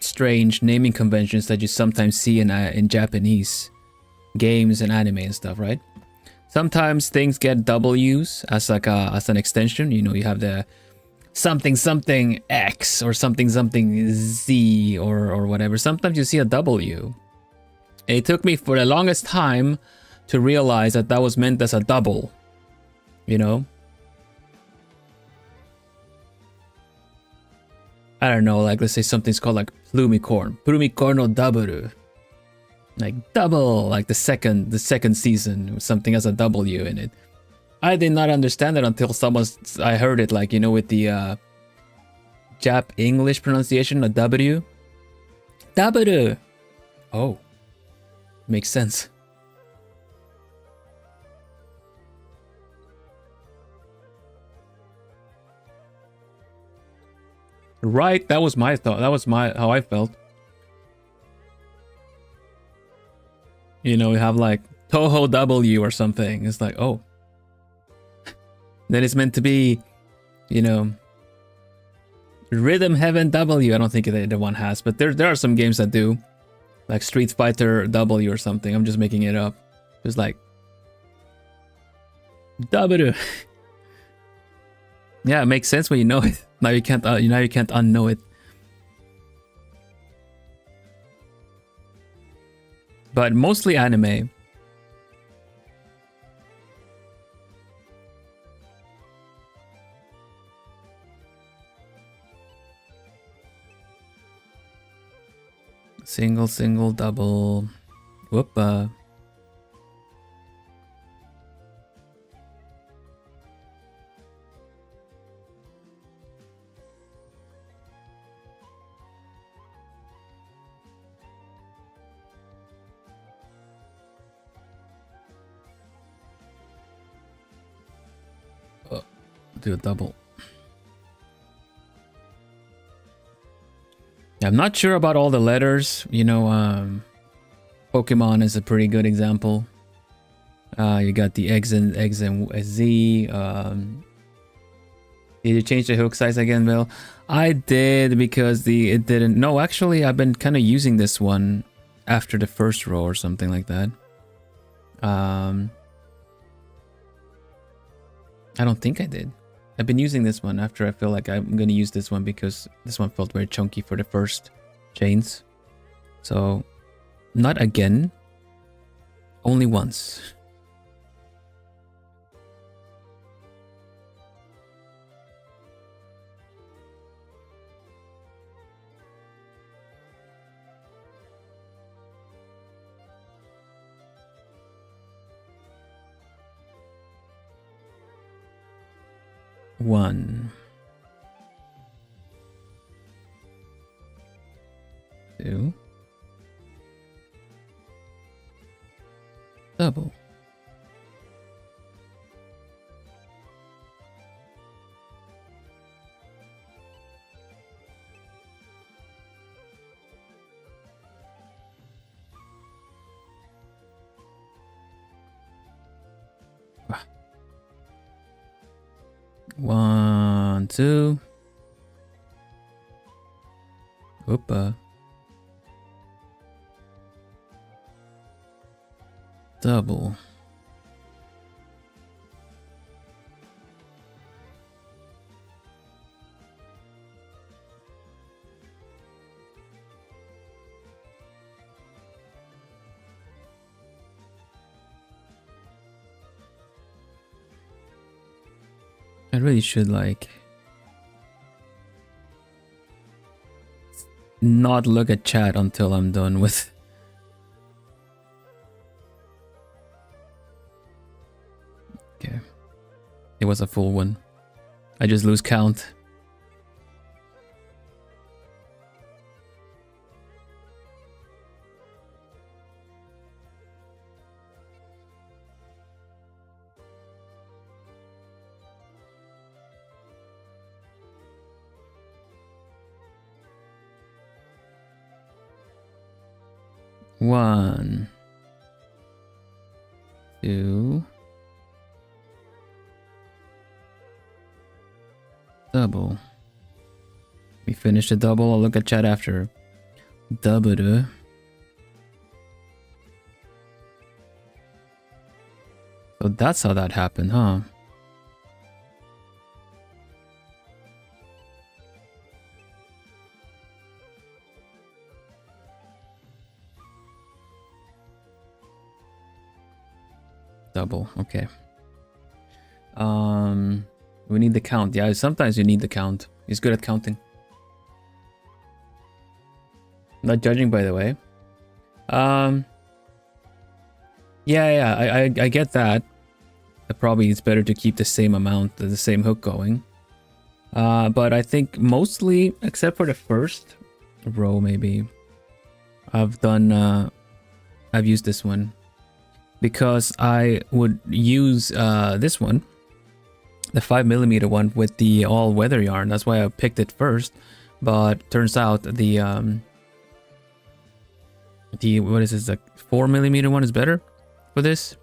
strange naming conventions that you sometimes see in Japanese games and anime and stuff, right? Sometimes things get W's as like as an extension. You know, you have the something X or something Z or whatever. Sometimes you see a W. It took me for the longest time to realize that that was meant as a double. You know, I don't know, like let's say something's called like plumicorno double, like double, like the second season, something has a W in it. I did not understand it until I heard it, like, you know, with the Jap English pronunciation, a W. W. Oh, makes sense. Right, that was my thought. That was how I felt. You know, we have like Toho W or something. It's like, oh. Then it's meant to be, you know, Rhythm Heaven W. I don't think the one has, but there are some games that do. Like Street Fighter W or something. I'm just making it up. It's like W. Yeah, it makes sense when you know it. Now you can't unknow it. But mostly anime. Single, double. Whoopa. Do a double. Yeah, I'm not sure about all the letters. You know, Pokemon is a pretty good example. You got the X and Z. Did you change the hook size again, Bill? I did because it didn't. No, actually, I've been kind of using this one after the first row or something like that. I don't think I did. I've been using this one after I feel like I'm going to use this one because this one felt very chunky for the first chains. So, not again. Only once. One, two, double. One, two. Whoopa. Double. I really should like not look at chat until I'm done with. Okay. It was a full one. I just lose count. One, two, double. We finish the double. I'll look at chat after. Double. So that's how that happened, huh? Double, okay. We need the count. Yeah, sometimes you need the count. He's good at counting. Not judging, by the way. Yeah, I get that. Probably it's better to keep the same amount, the same hook going. But I think mostly, except for the first row, maybe I've used this one because I would use this one, the 5mm one with the all weather yarn. That's why I picked it first. But turns out the what is this, the 4mm one is better for this.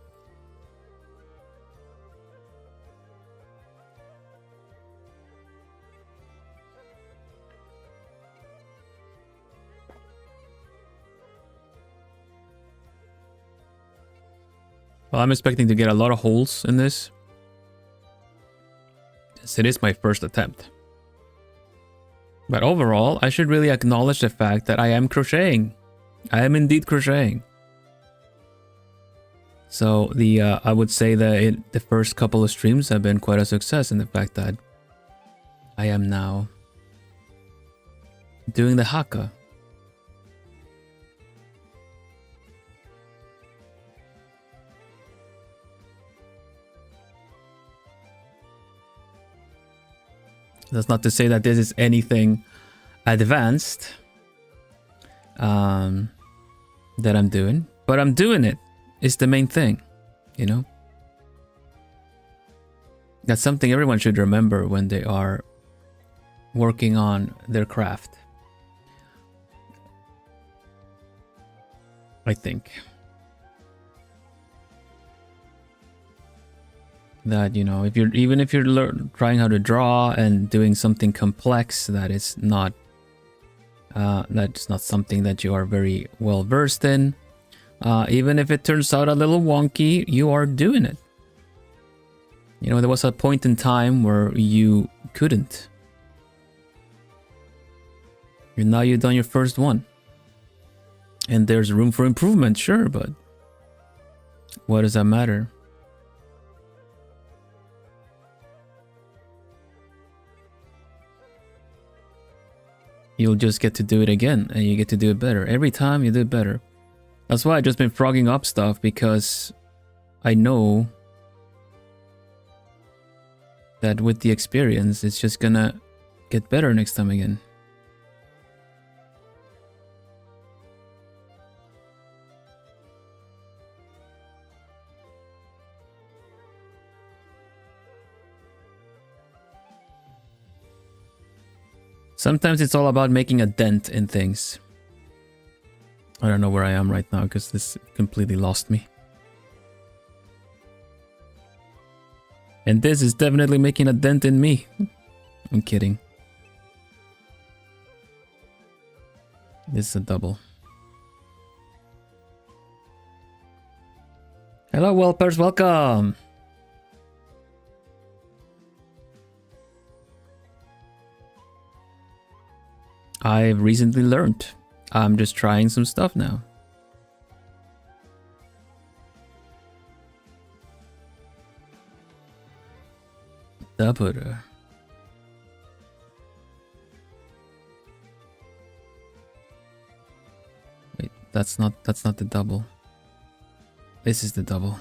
Well, I'm expecting to get a lot of holes in this. Yes, it is my first attempt. But overall, I should really acknowledge the fact that I am crocheting. I am indeed crocheting. So I would say that the first couple of streams have been quite a success in the fact that I am now doing the haka. That's not to say that this is anything advanced that I'm doing, but I'm doing it. It's the main thing, you know? That's something everyone should remember when they are working on their craft, I think. That, you know, even if you're trying how to draw and doing something complex that is not that's not something that you are very well versed in, even if it turns out a little wonky, you are doing it. You know, there was a point in time where you couldn't, and now you've done your first one, and there's room for improvement, sure, but what does that matter? You'll just get to do it again, and you get to do it better. Every time you do it better. That's why I've just been frogging up stuff, because I know that with the experience, it's just gonna get better next time again. Sometimes it's all about making a dent in things. I don't know where I am right now because this completely lost me. And this is definitely making a dent in me. I'm kidding. This is a double. Hello, Whelpers, welcome! I've recently learned. I'm just trying some stuff now. Double. Wait, that's not the double. This is the double.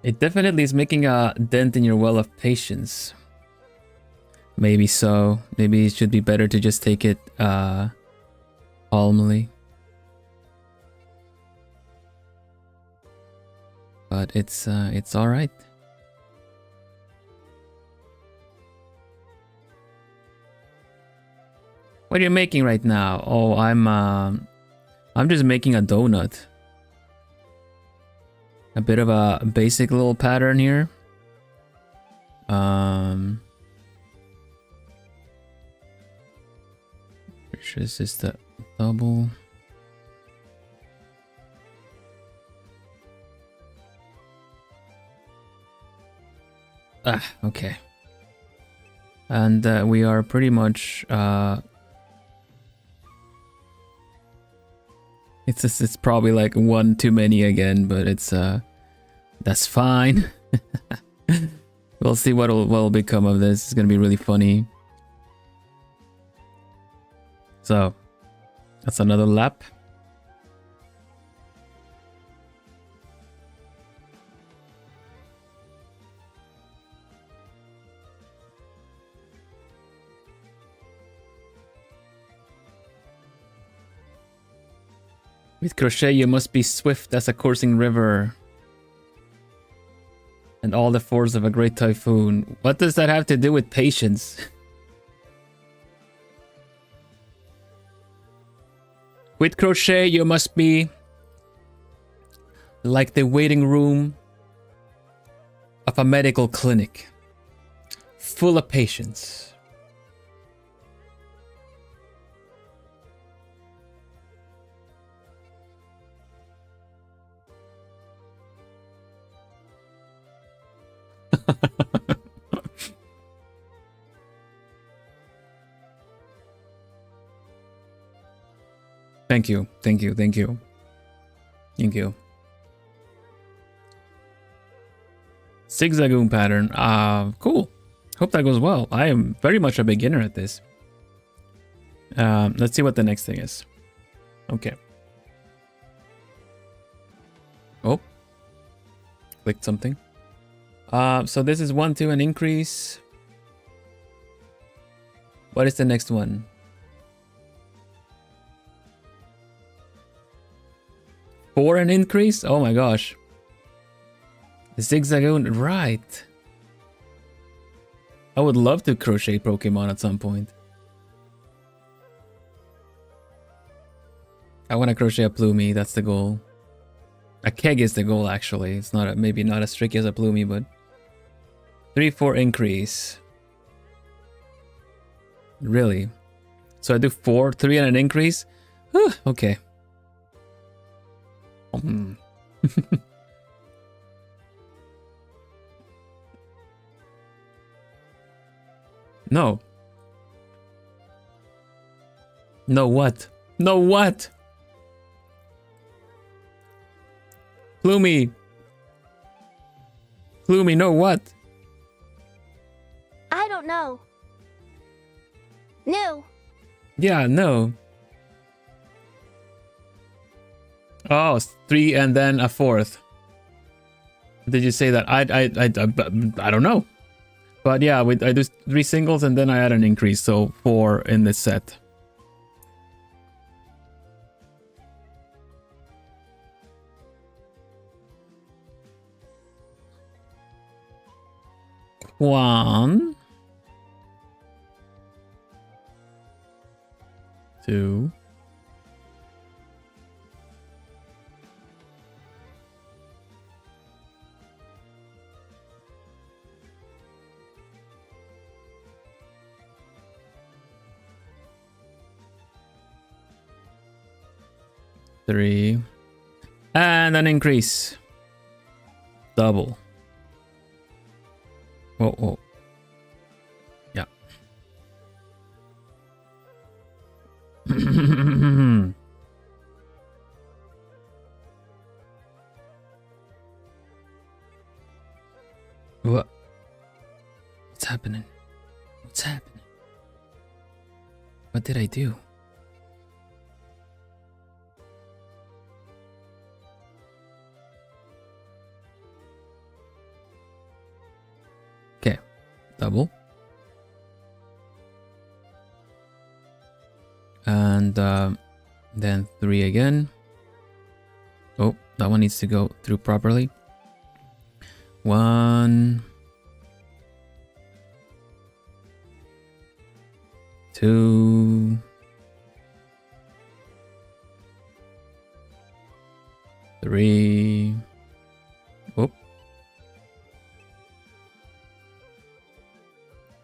It definitely is making a dent in your well of patience. Maybe so. Maybe it should be better to just take it calmly. But it's all right. What are you making right now? Oh, I'm just making a donut. A bit of a basic little pattern here. This is the double. Okay. And we are pretty much it's probably like one too many again, but it's that's fine. We'll see what'll become of this. It's gonna be really funny. So, that's another lap. With crochet, you must be swift as a coursing river and all the force of a great typhoon. What does that have to do with patience? With crochet, you must be like the waiting room of a medical clinic, full of patience. Thank you, thank you, thank you. Thank you. Zigzagoon pattern. Cool. Hope that goes well. I am very much a beginner at this. Let's see what the next thing is. Okay. Oh. Clicked something. So this is 1, 2, an increase. What is the next one? 4 an increase? Oh my gosh. Zigzagoon, right. I would love to crochet Pokemon at some point. I want to crochet a Plumie, that's the goal. A keg is the goal actually. It's not maybe not as tricky as a Plumie, but 3, 4 increase. Really? So I do 4, 3 and an increase? Whew, okay. No. No what? No what? Plumie. Plumie, no what? I don't know. No. Yeah, no. Oh, 3 and then a 4th. Did you say that? I don't know. But yeah, I do 3 singles and then I add an increase, so 4 in this set. One, 2, 3, and an increase. Double. Whoa, whoa. Yeah. What? What's happening? What's happening? What did I do? Okay, double. And then 3 again. Oh, that one needs to go through properly. 1, 2, 3. Oh.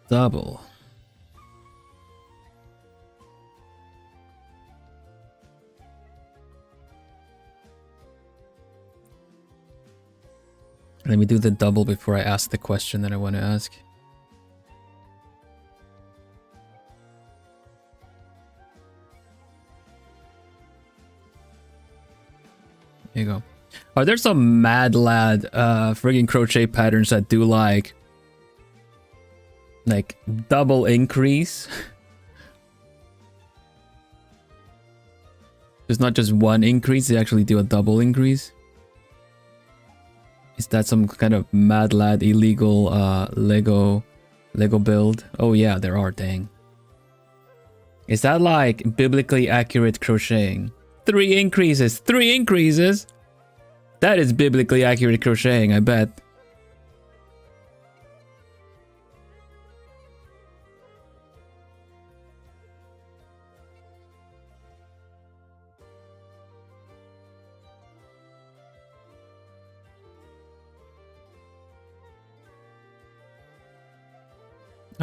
Double. Let me do the double before I ask the question that I want to ask. Here you go. Are there some mad lad friggin' crochet patterns that do like like double increase. It's not just one increase, they actually do a double increase. Is that some kind of mad lad illegal Lego build? Oh yeah, there are, dang. Is that like biblically accurate crocheting? 3 increases, 3 increases? That is biblically accurate crocheting, I bet.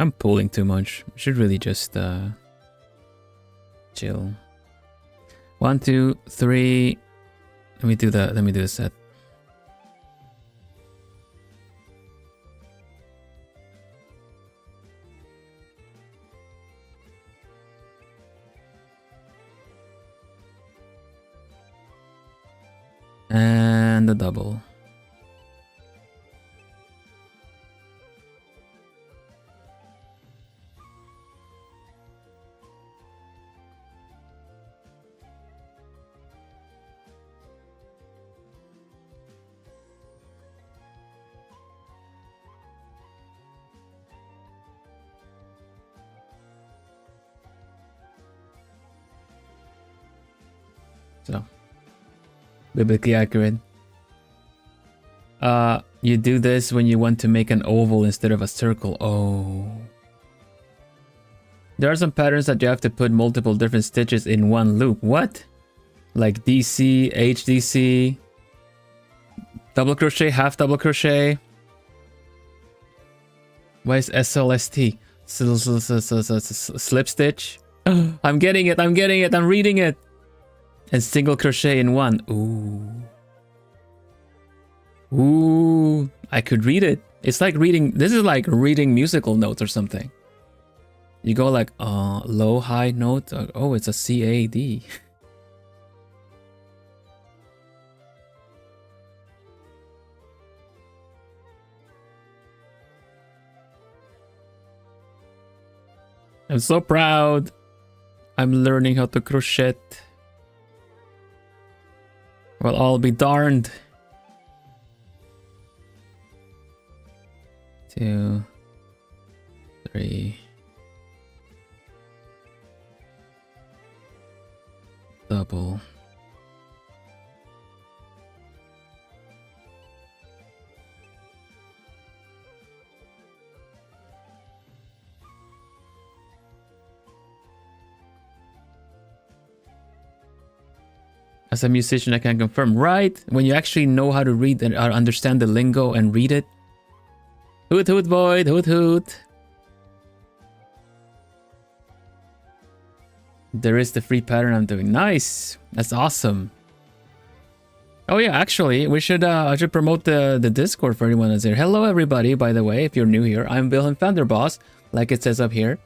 I'm pulling too much. Should really just chill. 1, 2, 3. Let me do the set. And the double. So, biblically accurate. You do this when you want to make an oval instead of a circle. Oh. There are some patterns that you have to put multiple different stitches in one loop. What? Like DC, HDC, double crochet, half double crochet. Why is SLST? Slip stitch? I'm getting it, I'm reading it. And single crochet in one. Ooh, I could read it. It's like reading, this is like reading musical notes or something. You go like low, high note. Oh, it's a CAD. I'm so proud. I'm learning how to crochet. Well, I'll be darned. 2, 3. Double. As a musician, I can confirm, right? When you actually know how to read and understand the lingo and read it. Hoot hoot void, hoot hoot. There is the free pattern I'm doing. Nice. That's awesome. Oh yeah, actually, we should I should promote the Discord for anyone that's here. Hello everybody, by the way, if you're new here. I'm Vilhelm Vanderbos, like it says up here.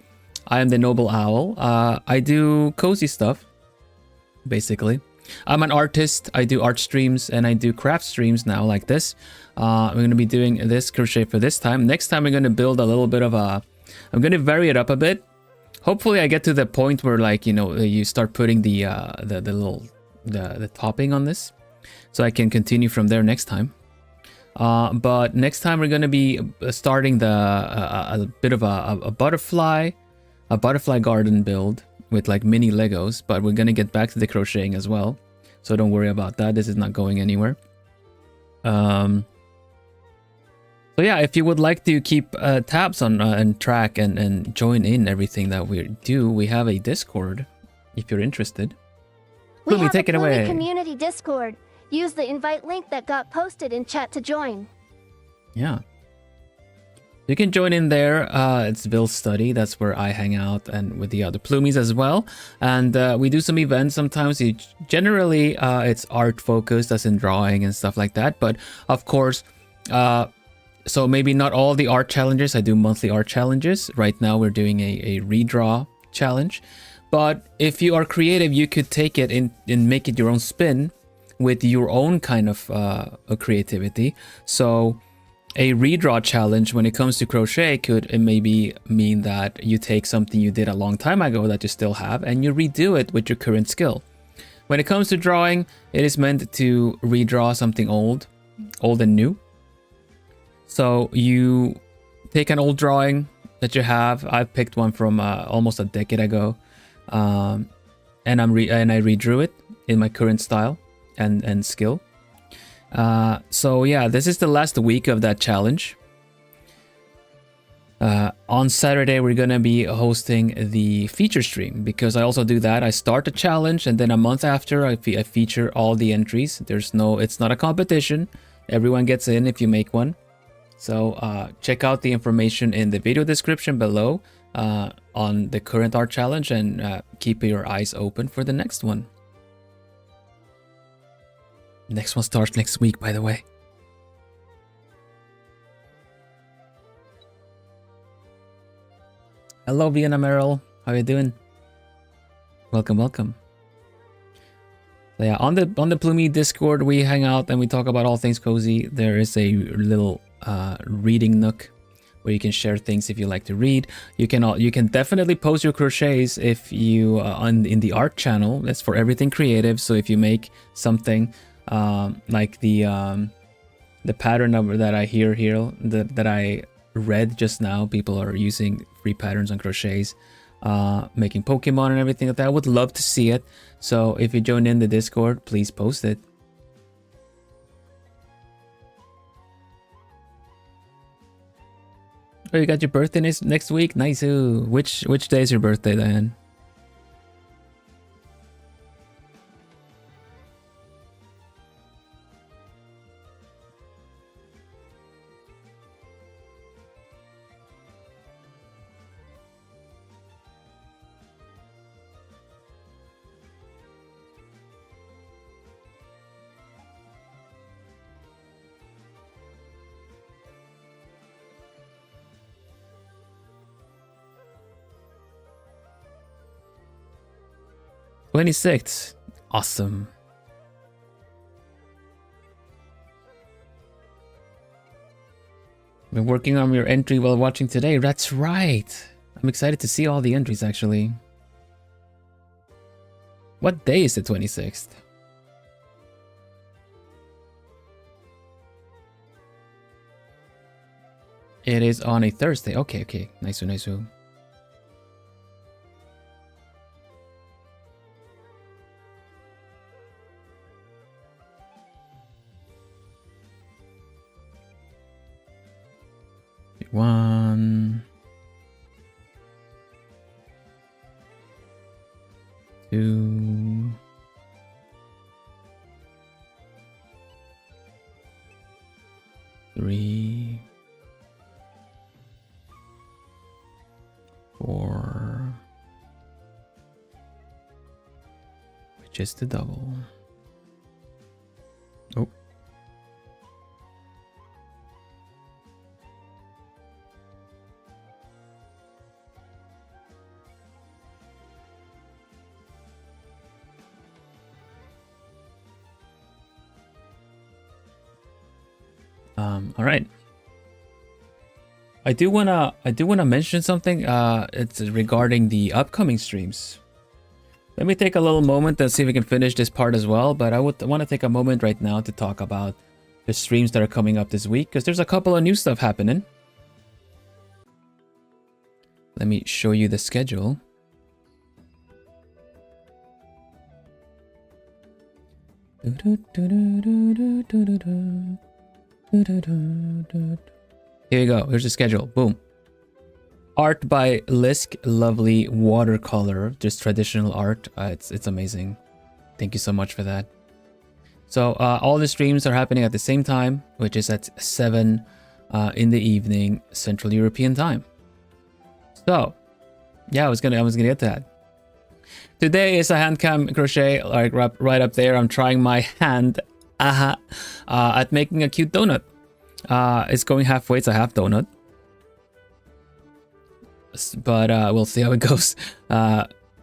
I am the Noble Owl. I do cozy stuff, basically. I'm an artist. I do art streams and I do craft streams now like this. I'm going to be doing this crochet for this time. Next time I'm going to build a little bit of a... I'm going to vary it up a bit. Hopefully I get to the point where, like, you know, you start putting the topping on this. So I can continue from there next time. But next time we're going to be starting a bit of a butterfly garden build with like mini Legos, but we're gonna get back to the crocheting as well, so don't worry about that. This is not going anywhere. So yeah, if you would like to keep tabs on and track and join in everything that we do, we have a Discord if you're interested. We have take a it away. community Discord. Use the invite link that got posted in chat to join. Yeah. You can join in there. It's Bill's study. That's where I hang out, and with the other Plumies as well. And we do some events sometimes. Generally, it's art focused, as in drawing and stuff like that. But of course, so maybe not all the art challenges. I do monthly art challenges. Right now, we're doing a redraw challenge. But if you are creative, you could take it and make it your own spin with your own kind of creativity. So A redraw challenge when it comes to crochet could maybe mean that you take something you did a long time ago that you still have and you redo it with your current skill. When it comes to drawing, it is meant to redraw something old and new. So you take an old drawing that you have. I've picked one from almost a decade ago, and I redrew it in my current style and skill. So yeah, this is the last week of that challenge. On Saturday, we're gonna be hosting the feature stream because I also do that. I start a challenge and then a month after I feature all the entries. It's not a competition. Everyone gets in if you make one. So check out the information in the video description below on the current art challenge and keep your eyes open for the next one. Next one starts next week, by the way. Hello, Vienna Merrill. How you doing? Welcome, welcome. So yeah, on the Plumie Discord, we hang out and we talk about all things cozy. There is a little reading nook where you can share things if you like to read. You can definitely post your crochets if you in the art channel. That's for everything creative. So if you make something like the pattern number that I hear here that I read just now, people are using free patterns on crochets, making Pokemon and everything like that. I would love to see it. So if you join in the Discord, please post it. Oh, you got your birthday next week? Nice. Ooh. Which day is your birthday, Diane? '26th. Awesome. Been working on your entry while watching today. That's right. I'm excited to see all the entries actually. What day is the 26th? It is on a Thursday. Okay. Nice. One, two, three, 4, which is the double. Oh. All right. I do wanna mention something. It's regarding the upcoming streams. Let me take a little moment and see if we can finish this part as well. But I want to take a moment right now to talk about the streams that are coming up this week because there's a couple of new stuff happening. Let me show you the schedule. Here you go. Here's the schedule. Boom. Art by Lisk, lovely watercolor, just traditional art. It's amazing. Thank you so much for that. So all the streams are happening at the same time, which is at 7 in the evening Central European time. So yeah, I was gonna get to that. Today is a hand cam crochet, like right up there. I'm trying my hand at making a cute donut. It's going halfway. It's a half donut, but we'll see how it goes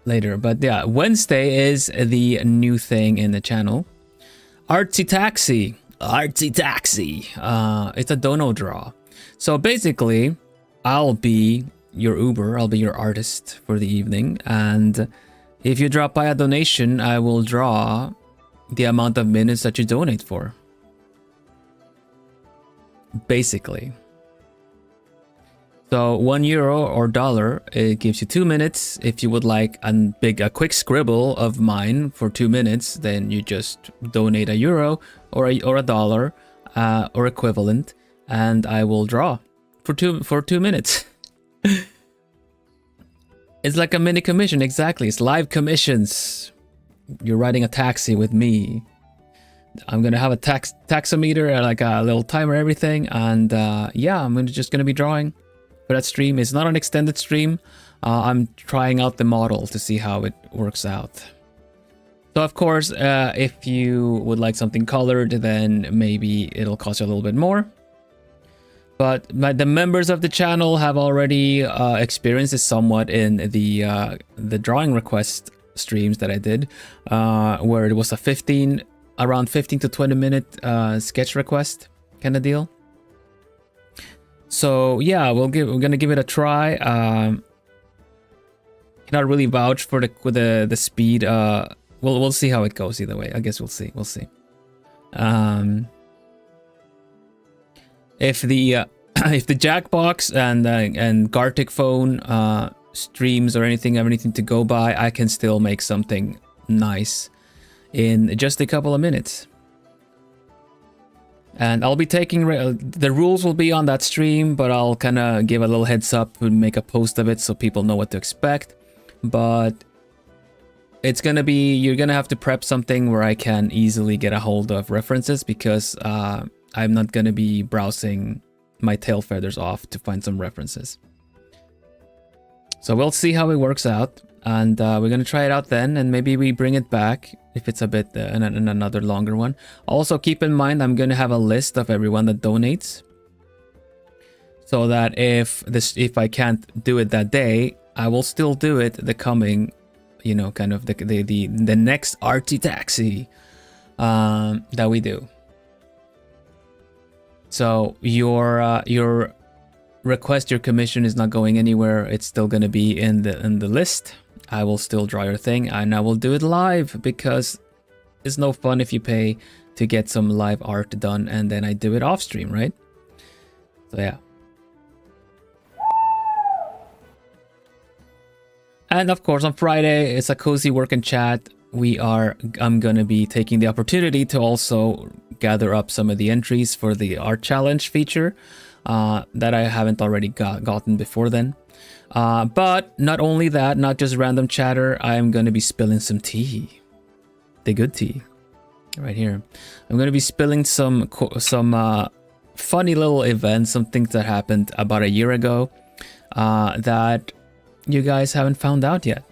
later. But yeah, Wednesday is the new thing in the channel. Artsy Taxi Artsy Taxi. It's a dono draw. So basically, I'll be your Uber, I'll be your artist for the evening, and if you drop by a donation, I will draw the amount of minutes that you donate for. Basically. So €1 or dollar, it gives you 2 minutes. If you would like a quick scribble of mine for 2 minutes, then you just donate €1 or a dollar or equivalent, and I will draw for 2 minutes. It's like a mini commission, exactly. It's live commissions. You're riding a taxi with me. I'm gonna have a taxometer, like a little timer, everything, and yeah, I'm just gonna be drawing for that stream. It's not an extended stream. I'm trying out the model to see how it works out. So of course, if you would like something colored, then maybe it'll cost you a little bit more. But the members of the channel have already experienced this somewhat in the drawing request streams that I did, where it was around 15 to 20 minute sketch request kind of deal. So yeah, we're gonna give it a try. Cannot really vouch for the speed. We'll see how it goes either way. I guess we'll see. If the Jackbox and Gartic phone streams or anything have anything to go by, I can still make something nice in just a couple of minutes. And I'll be taking the rules will be on that stream, but I'll kind of give a little heads up and make a post of it so people know what to expect. But it's gonna be, you're gonna have to prep something where I can easily get a hold of references, because I'm not gonna be browsing my tail feathers off to find some references. So we'll see how it works out, and we're gonna try it out then, and maybe we bring it back if it's a bit in another longer one. Also keep in mind, I'm gonna have a list of everyone that donates, so that if I can't do it that day, I will still do it the coming, you know, kind of the next Artsy Taxi that we do. So your request, your commission is not going anywhere. It's still going to be in the list. I will still draw your thing, and I will do it live, because it's no fun if you pay to get some live art done and then I do it off stream, right? So yeah. And of course on Friday it's a cozy work and chat. I'm gonna be taking the opportunity to also gather up some of the entries for the art challenge feature that I haven't already gotten before then. But not only that, not just random chatter, I'm gonna be spilling some tea, the good tea, right here. I'm gonna be spilling some funny little events, some things that happened about a year ago that you guys haven't found out yet.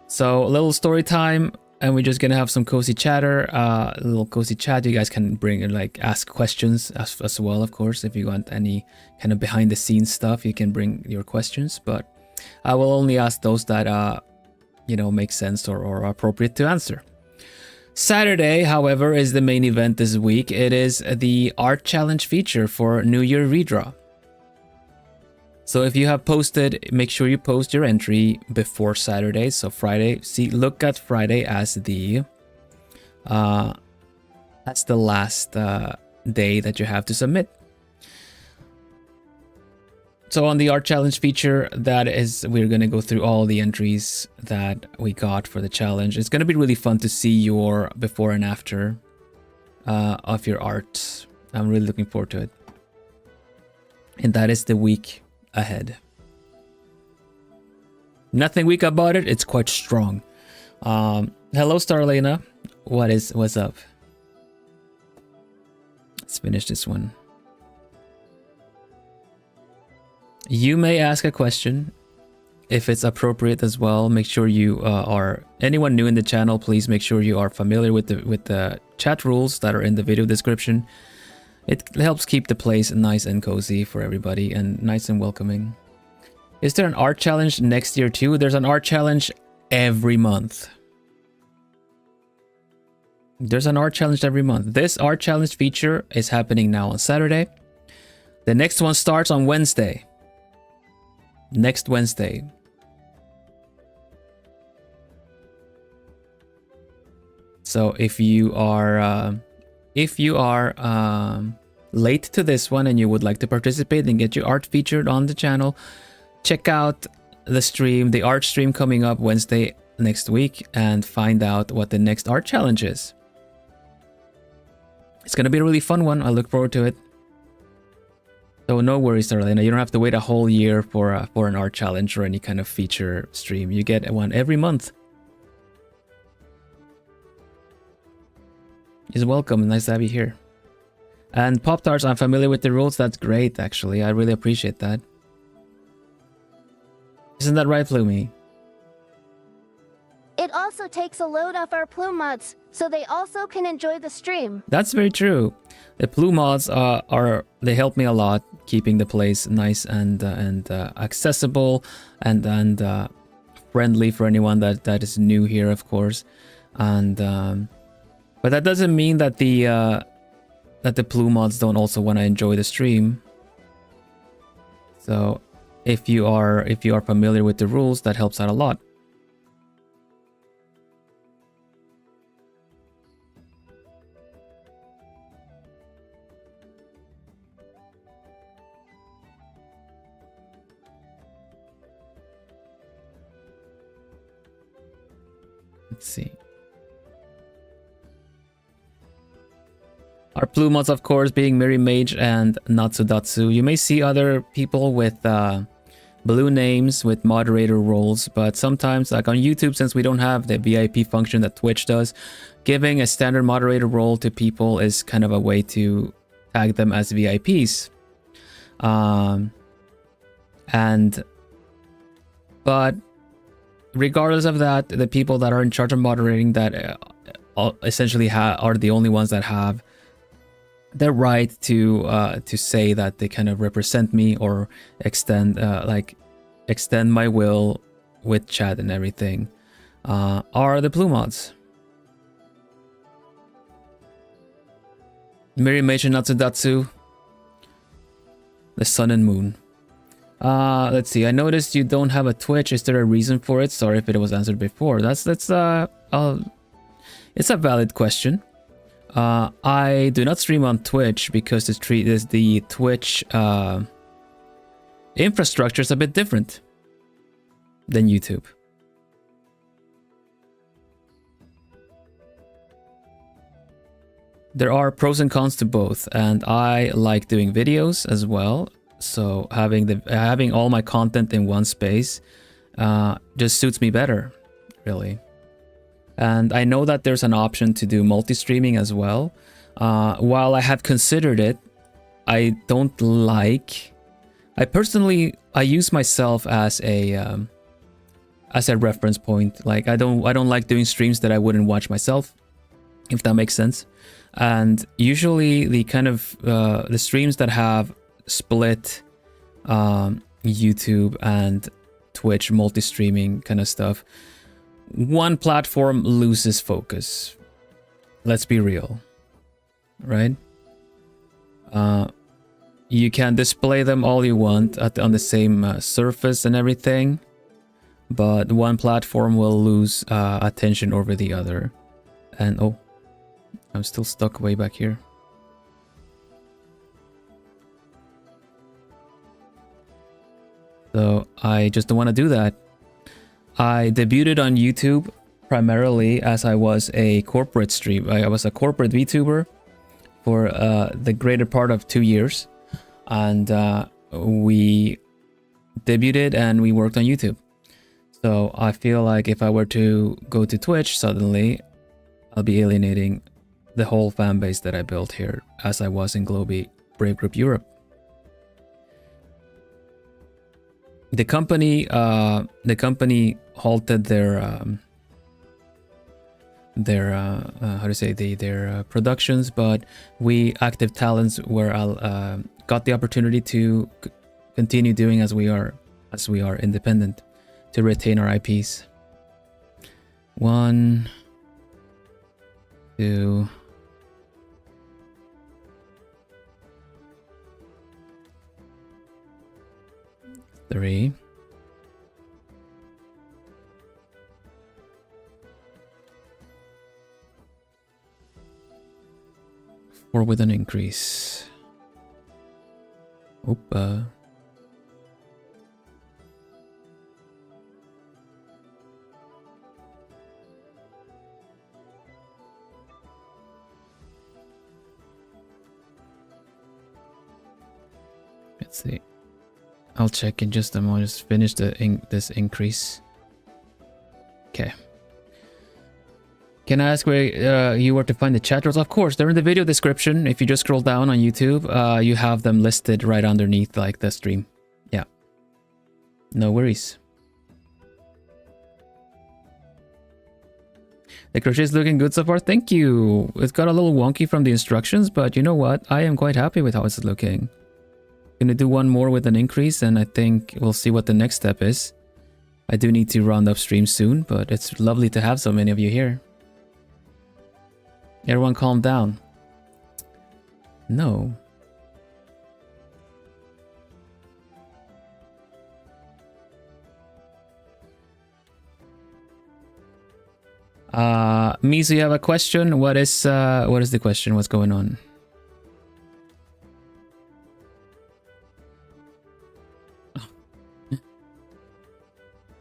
So a little story time, and we're just gonna have some cozy chatter, a little cozy chat. You guys can bring and like ask questions as well, of course. If you want any kind of behind the scenes stuff, you can bring your questions, but I will only ask those that you know, make sense or are appropriate to answer. Saturday, however, is the main event this week. It is the art challenge feature for New Year redraw. So if you have posted, make sure you post your entry before Saturday. So Friday, look at Friday as the last day that you have to submit. So on the art challenge feature, we're gonna go through all the entries that we got for the challenge. It's gonna be really fun to see your before and after of your art. I'm really looking forward to it. And that is the week ahead. Nothing weak about it. It's quite strong. Hello, Starlena. What's up? Let's finish this one. You may ask a question if it's appropriate as well. Make sure you are anyone new in the channel. Please make sure you are familiar with the chat rules that are in the video description. It helps keep the place nice and cozy for everybody and nice and welcoming. Is there an art challenge next year too? There's an art challenge every month. There's an art challenge every month. This art challenge feature is happening now on Saturday. The next one starts on Wednesday. Next Wednesday. So if you are late to this one and you would like to participate and get your art featured on the channel, check out the stream, the art stream coming up Wednesday next week, and find out what the next art challenge is. It's gonna be a really fun one. I look forward to it. So no worries, Darlena. You don't have to wait a whole year for an art challenge or any kind of feature stream. You get one every month. You're welcome. Nice to have you here. And Pop-Tarts, I'm familiar with the rules. That's great, actually. I really appreciate that. Isn't that right, Plumie? It also takes a load off our plume mods, so they also can enjoy the stream. That's very true. The plume mods they help me a lot, keeping the place nice and accessible and friendly for anyone that is new here, of course. And but that doesn't mean that the plume mods don't also want to enjoy the stream. So if you are familiar with the rules, that helps out a lot. Let's see. Our plume mods, of course, being Miri Mage and Natsudatsu. You may see other people with blue names with moderator roles, but sometimes, like on YouTube, since we don't have the VIP function that Twitch does, giving a standard moderator role to people is kind of a way to tag them as VIPs. But regardless of that, the people that are in charge of moderating that essentially are the only ones that have the right to say that they kind of represent me or extend my will with chat and everything, are the plume mods. Miri Mage and Natsudatsu, the sun and moon. Let's see. I noticed you don't have a Twitch. Is there a reason for it? Sorry if it was answered before. It's a valid question. I do not stream on Twitch because the Twitch infrastructure is a bit different than YouTube. There are pros and cons to both, and I like doing videos as well. So having all my content in one space just suits me better, really. And I know that there's an option to do multi-streaming as well. While I have considered it, I don't like. I use myself as a reference point. Like I don't like doing streams that I wouldn't watch myself, if that makes sense. And usually the kind of the streams that have split YouTube and Twitch multi-streaming kind of stuff, one platform loses focus. Let's be real, right? You can display them all you want on the same surface and everything, but one platform will lose attention over the other. And oh, I'm still stuck way back here. So I just don't want to do that. I debuted on YouTube primarily as I was a corporate stream. I was a corporate VTuber for the greater part of 2 years, and we debuted and we worked on YouTube. So I feel like if I were to go to Twitch suddenly, I'll be alienating the whole fan base that I built here, as I was in Globy Brave Group Europe. The company halted their productions, but we active talents got the opportunity to continue doing as we are independent, to retain our IPs. 2, 3. Four with an increase. Opa. Let's see. I'll check in just a moment. Just finish this increase. Okay. Can I ask where you were to find the chat rules? Of course, they're in the video description. If you just scroll down on YouTube, you have them listed right underneath like the stream. Yeah. No worries. The crochet is looking good so far. Thank you. It's got a little wonky from the instructions, but you know what? I am quite happy with how it's looking. Gonna do one more with an increase, and I think we'll see what the next step is. I do need to round up stream soon, but it's lovely to have so many of you here. Everyone calm down. No. Mizu, you have a question? What is the question? What's going on?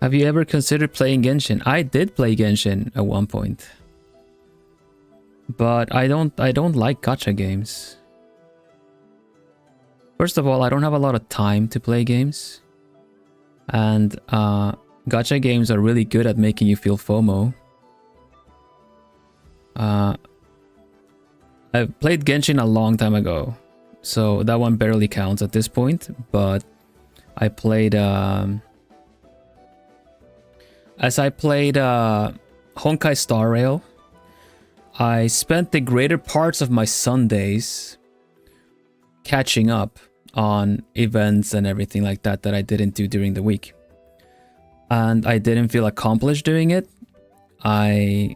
Have you ever considered playing Genshin? I did play Genshin at one point. But I don't like gacha games. First of all, I don't have a lot of time to play games. And gacha games are really good at making you feel FOMO. I played Genshin a long time ago, so that one barely counts at this point, but I played as I played Honkai Star Rail, I spent the greater parts of my Sundays catching up on events and everything like that that I didn't do during the week. And I didn't feel accomplished doing it. I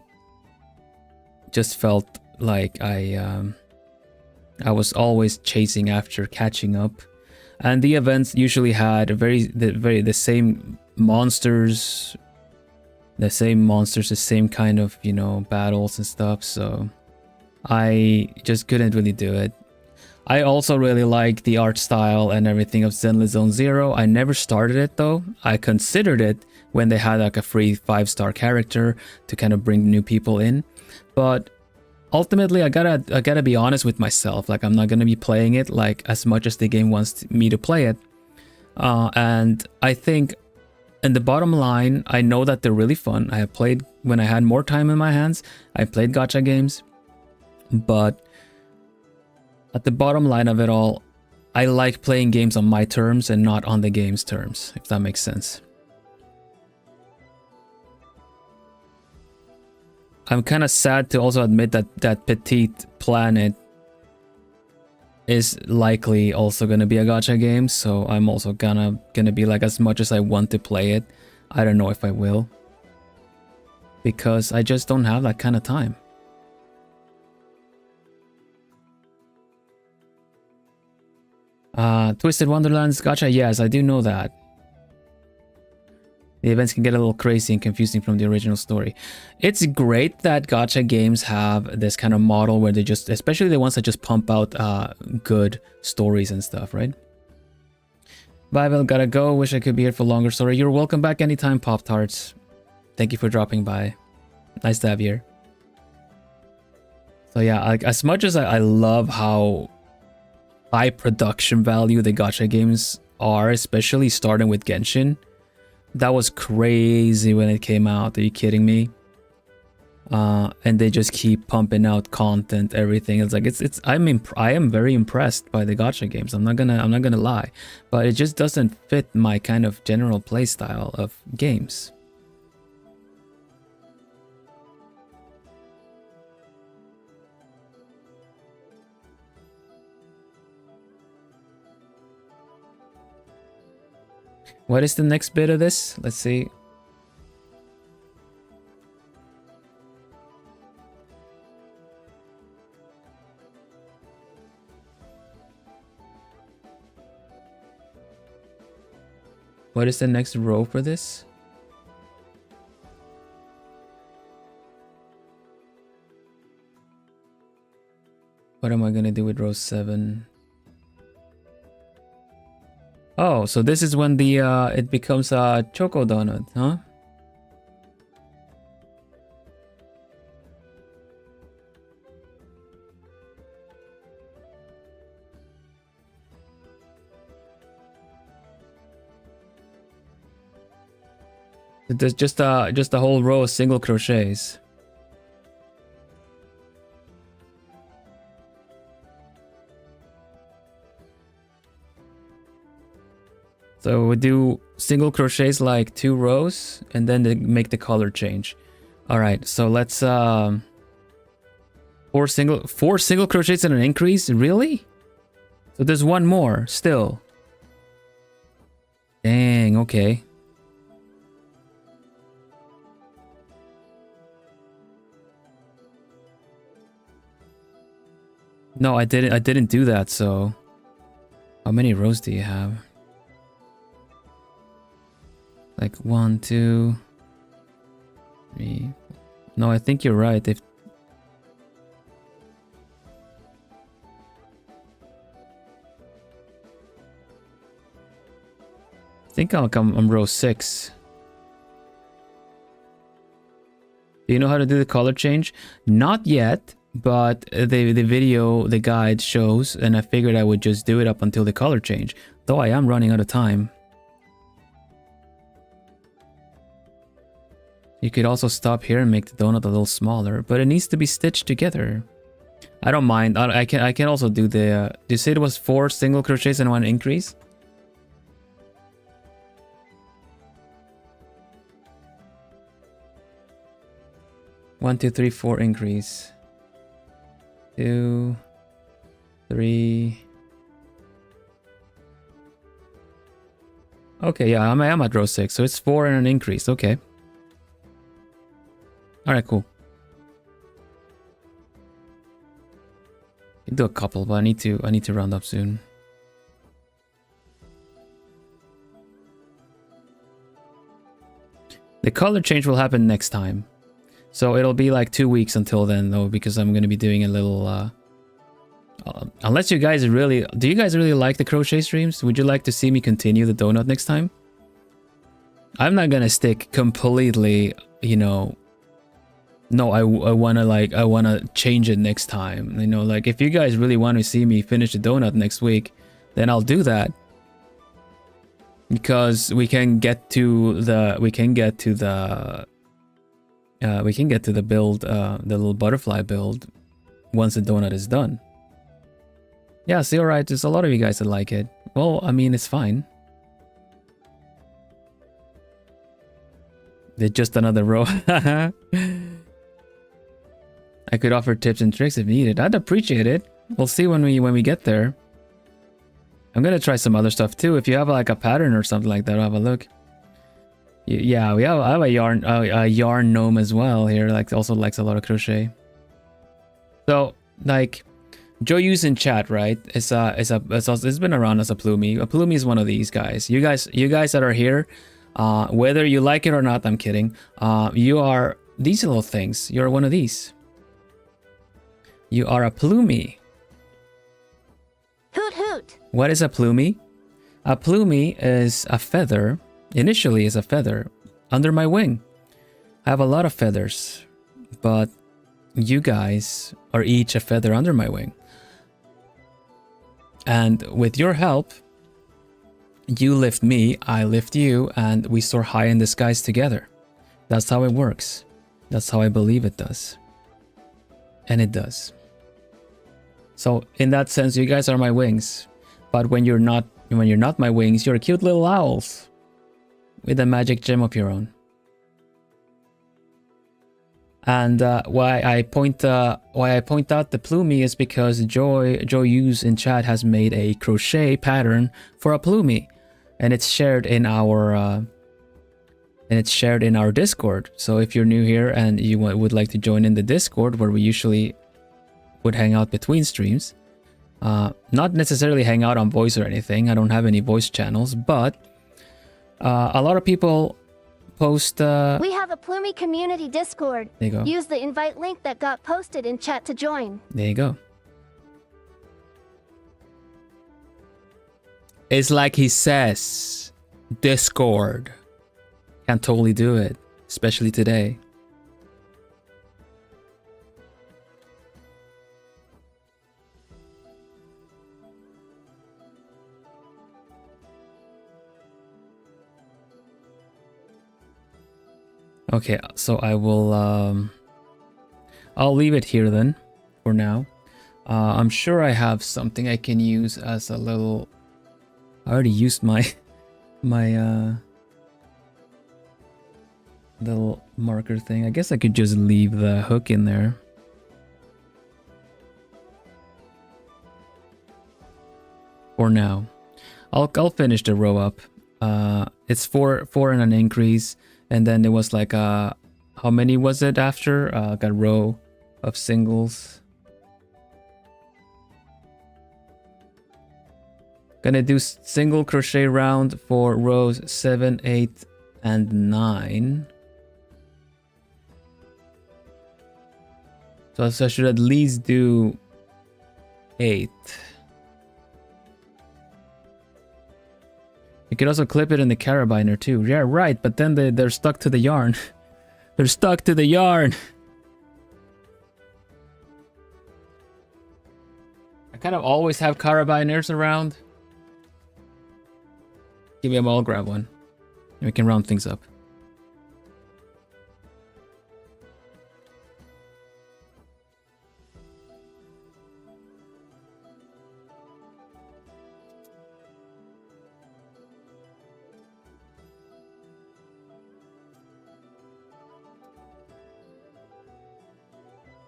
just felt like I was always chasing after catching up. And the events usually had the same monsters, the same kind of, you know, battles and stuff, so I just couldn't really do it. I also really like the art style and everything of Zenless Zone Zero. I never started it though. I considered it when they had like a free 5-star character to kind of bring new people in, but ultimately I gotta be honest with myself. Like, I'm not gonna be playing it like as much as the game wants me to play it, and I think in the bottom line, I know that they're really fun. I have played when I had more time in my hands. I played gacha games, but at the bottom line of it all, I like playing games on my terms and not on the game's terms, if that makes sense. I'm kind of sad to also admit that that Petite Planet is likely also gonna be a gacha game, so I'm also gonna be like, as much as I want to play it, I don't know if I will, because I just don't have that kind of time. Twisted Wonderlands gacha, yes, I do know that. The events can get a little crazy and confusing from the original story. It's great that gacha games have this kind of model where they just, especially the ones that just pump out good stories and stuff, right? Bible, gotta go. Wish I could be here for longer. Sorry. You're welcome back anytime, Pop-Tarts. Thank you for dropping by. Nice to have you here. So yeah, like, as much as I love how high production value the gacha games are, especially starting with Genshin. That was crazy when it came out. Are you kidding me? And they just keep pumping out content, everything. It's like I am very impressed by the gacha games. I'm not gonna lie, but it just doesn't fit my kind of general play style of games. What is the next bit of this? Let's see. What is the next row for this? What am I gonna do with row 7? Oh, so this is when the it becomes a choco donut, huh? There's just a whole row of single crochets. So we do single crochets like 2 rows and then they make the color change. All right, so let's 4 single crochets and an increase, really? So there's one more still. Dang, okay. No, I didn't do that, so how many rows do you have? Like 1, 2, 3. No, I think you're right. If I think I'll come on row 6. Do you know how to do the color change? Not yet, but the guide shows, and I figured I would just do it up until the color change. Though I am running out of time. You could also stop here and make the donut a little smaller, but it needs to be stitched together. I don't mind. I can also do the. You say it was 4 single crochets and 1 increase? One, 2, 3, 4 increase. 2, 3. Okay, yeah, I'm at row 6, so it's 4 and an increase. Okay. All right, cool. Can do a couple, but I need to round up soon. The color change will happen next time. So it'll be like 2 weeks until then, though, because I'm going to be doing a little... unless you guys really... Do you guys really like the crochet streams? Would you like to see me continue the donut next time? I'm not going to stick completely, you know... No, I want to change it next time. You know, like, if you guys really want to see me finish the donut next week, then I'll do that. Because we can get to the build, the little butterfly build, once the donut is done. Yeah, see, alright, there's a lot of you guys that like it. Well, I mean, it's fine. Did just another row. I could offer tips and tricks if needed. I'd appreciate it. We'll see when we get there. I'm gonna try some other stuff too. If you have like a pattern or something like that, I'll have a look. Yeah, I have a yarn gnome as well here. Like, also likes a lot of crochet. So like, Joyous in chat, right? It's been around as a plumie. A plumie is one of these guys. You guys that are here, whether you like it or not, I'm kidding. You are these little things. You're one of these. You are a plumie. Hoot hoot. What is a plumie? A plumie is a feather. Initially is a feather under my wing. I have a lot of feathers, but you guys are each a feather under my wing. And with your help, you lift me, I lift you, and we soar high in the skies together. That's how it works. That's how I believe it does. And it does. So in that sense, you guys are my wings. But when you're not my wings, you're cute little owls with a magic gem of your own. And why I point out the plumie is because Joyous in chat has made a crochet pattern for a plumie, and it's shared in our Discord. So if you're new here and you would like to join in the Discord, where we usually would hang out between streams, not necessarily hang out on voice or anything. I don't have any voice channels, but A lot of people post. We have a Plumie community Discord. There you go. Use the invite link that got posted in chat to join. There you go. It's like he says, Discord. Can totally do it, especially today. Okay, so I will I'll leave it here then for now. I'm sure I have something I can use as a little. I already used my little marker thing. I guess I could just leave the hook in there. For now. I'll finish the row up. It's four and an increase. And then there was like how many was it after? Got a row of singles. Gonna do single crochet round for rows 7, 8, and 9. So I should at least do 8. You could also clip it in the carabiner too. Yeah, right, but then they're stuck to the yarn. They're stuck to the yarn. I kind of always have carabiners around. Give me a I'll grab one. And we can round things up.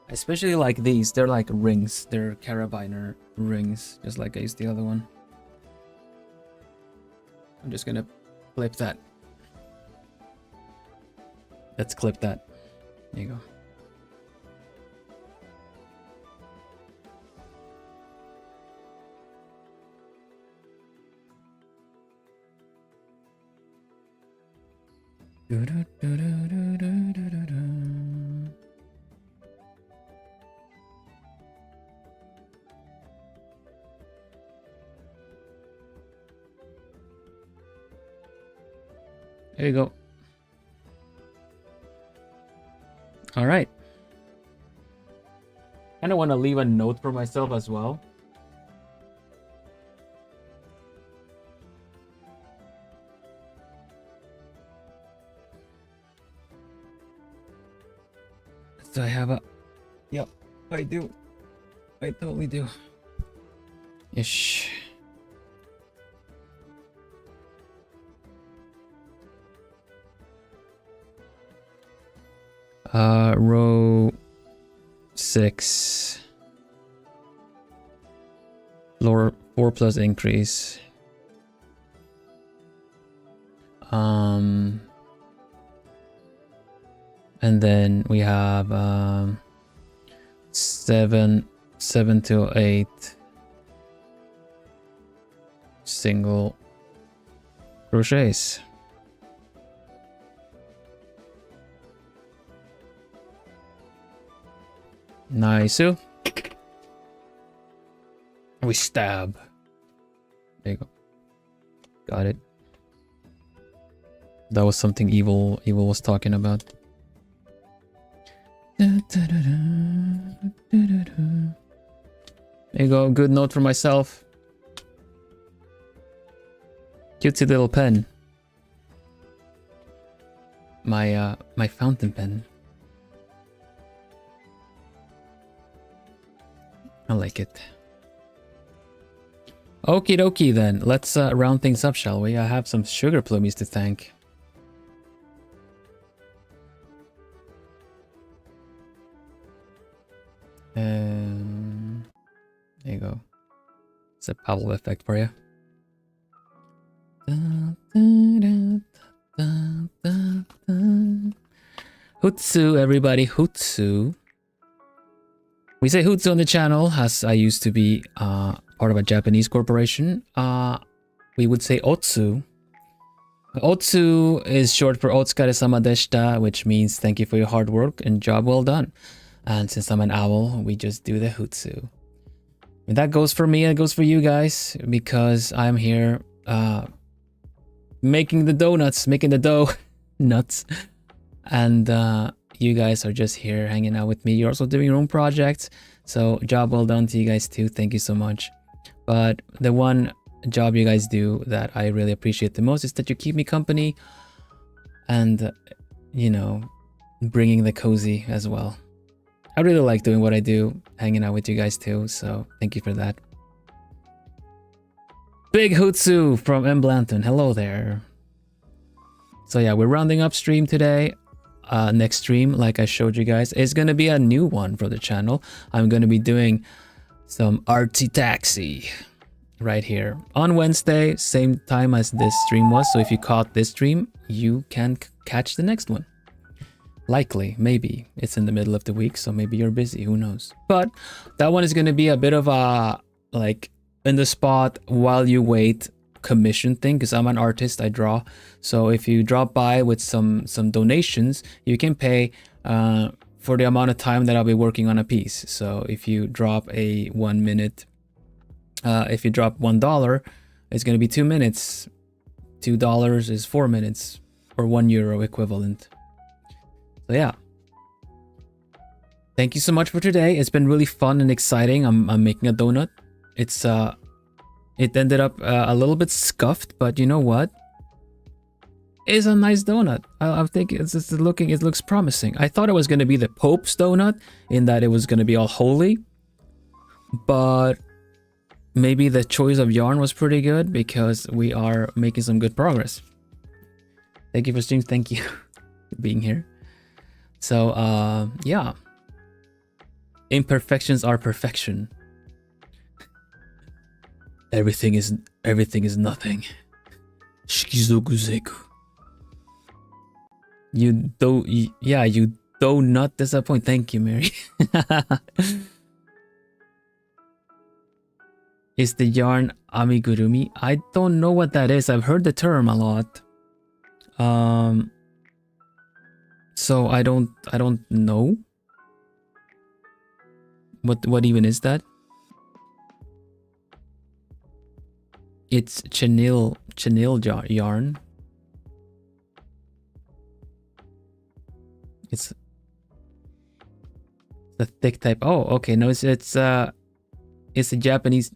Especially like these, they're like rings. They're carabiner rings, just like I used the other one. I'm just gonna clip that. Let's clip that. There you go. There you go. All right. Kind of want to leave a note for myself as well. Do I have a... Yep, I do. I totally do. Ish. Row 6. Floor 4 plus increase. And then we have 7 to 8 single crochets. Nice. We stab. There you go. Got it. That was something evil was talking about. There you go. Good note for myself. Cutesy little pen. My fountain pen. I like it. Okie dokie then. Let's round things up, shall we? I have some sugar plumies to thank. There you go. It's a Pavlov effect for you. Hutsu, everybody. Hutsu. We say Hutsu on the channel, as I used to be part of a Japanese corporation. We would say Otsu Otsu is short for Otsukare-sama deshita, which means thank you for your hard work and job well done. And since I'm an owl, we just do the Hutsu. And that goes for me, it goes for you guys, because I'm here making the donuts, making the dough nuts. And you guys are just here hanging out with me. You're also doing your own projects. So job well done to you guys too. Thank you so much. But the one job you guys do that I really appreciate the most is that you keep me company and, you know, bringing the cozy as well. I really like doing what I do, hanging out with you guys too, so thank you for that. Big Hutsu from M. Blanton, hello there. So yeah, we're rounding up stream today. Next stream, like I showed you guys, is going to be a new one for the channel. I'm going to be doing some artsy taxi right here on Wednesday, same time as this stream was. So if you caught this stream, you can catch the next one. Likely, maybe. It's in the middle of the week, so maybe you're busy, who knows. But that one is going to be a bit of a, like, in the spot while you wait commission thing, because I'm an artist, I draw. So if you drop by with some donations, you can pay for the amount of time that I'll be working on a piece. So if you drop a 1 minute, if you drop $1, it's going to be 2 minutes. $2 is 4 minutes, or €1 equivalent. So yeah, thank you so much for today. It's been really fun and exciting. I'm making a donut. It's it ended up a little bit scuffed, but you know what? It's a nice donut. I think it looks promising. I thought it was gonna be the Pope's donut in that it was gonna be all holy, but maybe the choice of yarn was pretty good because we are making some good progress. Thank you for stream. Thank you for being here. So, yeah. Imperfections are perfection. Everything is nothing. Shikizokuzeku. You do not disappoint. Thank you, Mary. Is the yarn amigurumi? I don't know what that is. I've heard the term a lot. So I don't know. What even is that? It's chenille yarn. It's the thick type. Oh, okay. No, it's a Japanese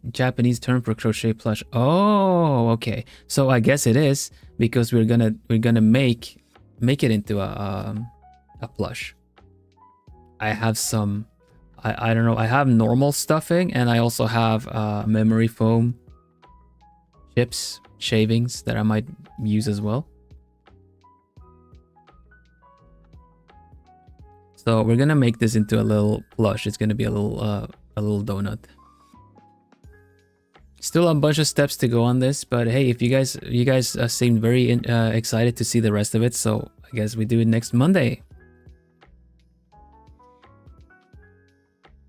term for crochet plush. Oh, okay. So I guess it is because we're gonna make it into a plush. I have some, I don't know, I have normal stuffing and I also have memory foam chips, shavings that I might use as well. So we're gonna make this into a little plush. It's gonna be a little donut. Still a bunch of steps to go on this, but hey, if you guys seemed very excited to see the rest of it, so I guess we do it next Monday.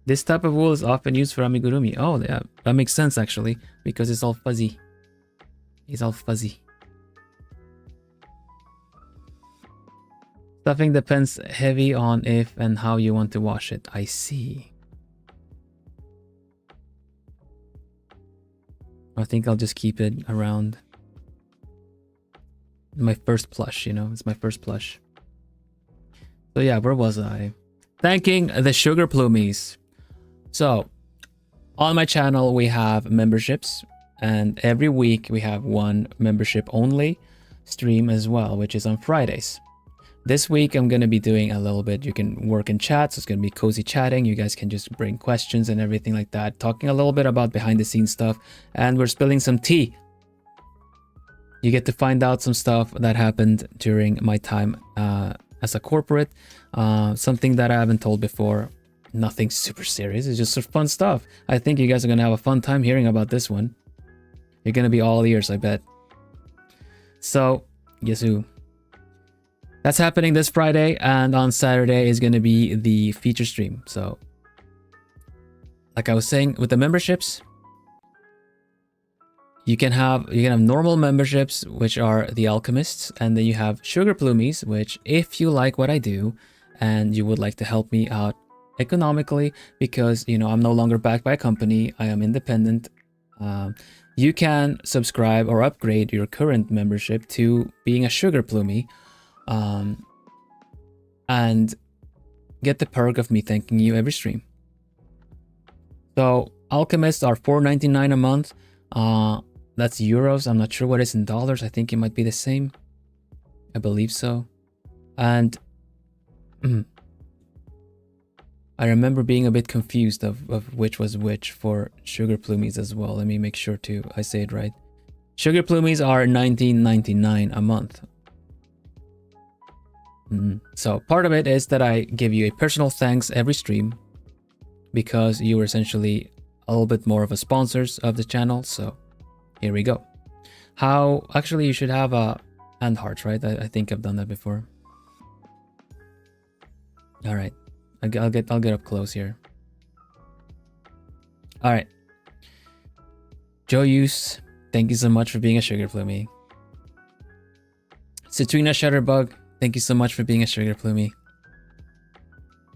This type of wool is often used for amigurumi. Oh, yeah, that makes sense actually, because it's all fuzzy. It's all fuzzy. Stuffing depends heavy on if and how you want to wash it. I see. I think I'll just keep it around. My first plush, you know, it's my first plush. So yeah, where was I? Thanking the sugar plumies. So on my channel we have memberships, and every week we have one membership only stream as well, which is on Fridays. This week I'm going to be doing a little bit, you can work in chat, so it's going to be cozy chatting. You guys can just bring questions and everything like that, talking a little bit about behind the scenes stuff, and we're spilling some tea. You get to find out some stuff that happened during my time as a corporate, something that I haven't told before. Nothing super serious, it's just some fun stuff. I think you guys are going to have a fun time hearing about this one. You're going to be all ears, I bet. So, Yasu. That's happening this Friday, and on Saturday is going to be the feature stream. So, like I was saying, with the memberships, you can have normal memberships, which are the alchemists, and then you have sugar plumies, which if you like what I do and you would like to help me out economically, because I'm no longer backed by a company, I am independent, you can subscribe or upgrade your current membership to being a sugar plumie, and get the perk of me thanking you every stream. So alchemists are $4.99 a month. That's euros. I'm not sure what it is in dollars. I think it might be the same. I believe so. And I remember being a bit confused of which was which for sugar plumies as well. Let me make sure I say it right. Sugar plumies are $19.99 a month. So part of it is that I give you a personal thanks every stream, because you were essentially a little bit more of a sponsors of the channel. So here we go. How actually you should have a hand hearts, right? I think I've done that before. All right, I'll get up close here. All right, Joe Use, thank you so much for being a sugar plumie. Citrina Shutterbug, thank you so much for being a sugar plumie.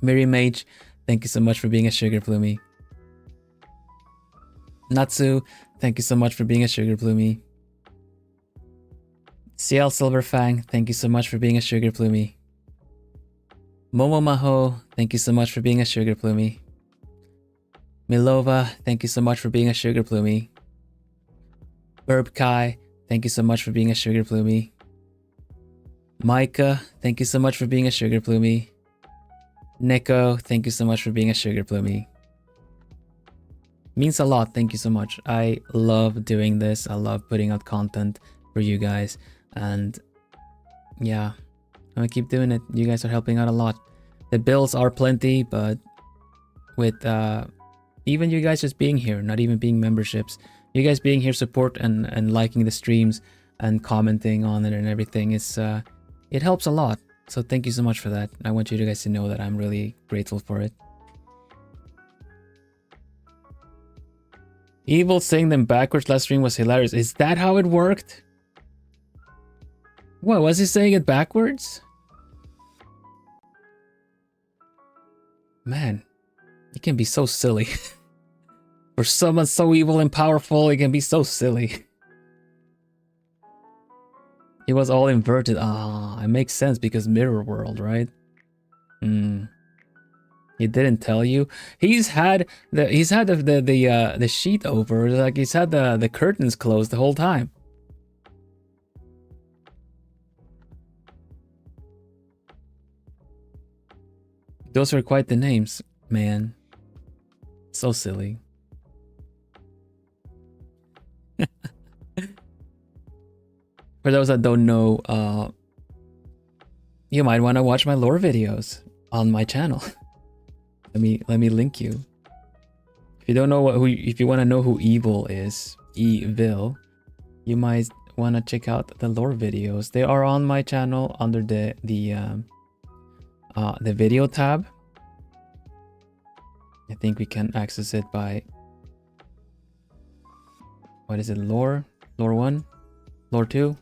Mary Mage, thank you so much for being a sugar plumie. Natsu, thank you so much for being a sugar plumie. CL Silverfang, thank you so much for being a sugar plumie. Momo Maho, thank you so much for being a sugar plumie. Milova, thank you so much for being a sugar plumie. Burb Kai, thank you so much for being a sugar plumie. Micah, thank you so much for being a sugar plumie. Neko, thank you so much for being a sugar plumie. Means a lot, thank you so much. I love doing this. I love putting out content for you guys. And yeah, I'm gonna keep doing it. You guys are helping out a lot. The bills are plenty, but with even you guys just being here, not even being memberships, you guys being here, support and liking the streams and commenting on it and everything, it helps a lot. So thank you so much for that. I want you guys to know that I'm really grateful for it. Evil saying them backwards last stream was hilarious. Is that how it worked? What, was he saying it backwards? Man, it can be so silly. For someone so evil and powerful, it can be so silly. It was all inverted. Ah, it makes sense because mirror world, right? He didn't tell you. He's had the sheet over, like he's had the curtains closed the whole time. Those are quite the names, man. So silly. For those that don't know, you might want to watch my lore videos on my channel. let me link you. If you don't know if you want to know who evil is, evil, you might want to check out the lore videos. They are on my channel under the video tab. I think we can access it by, what is it, lore 1, lore 2.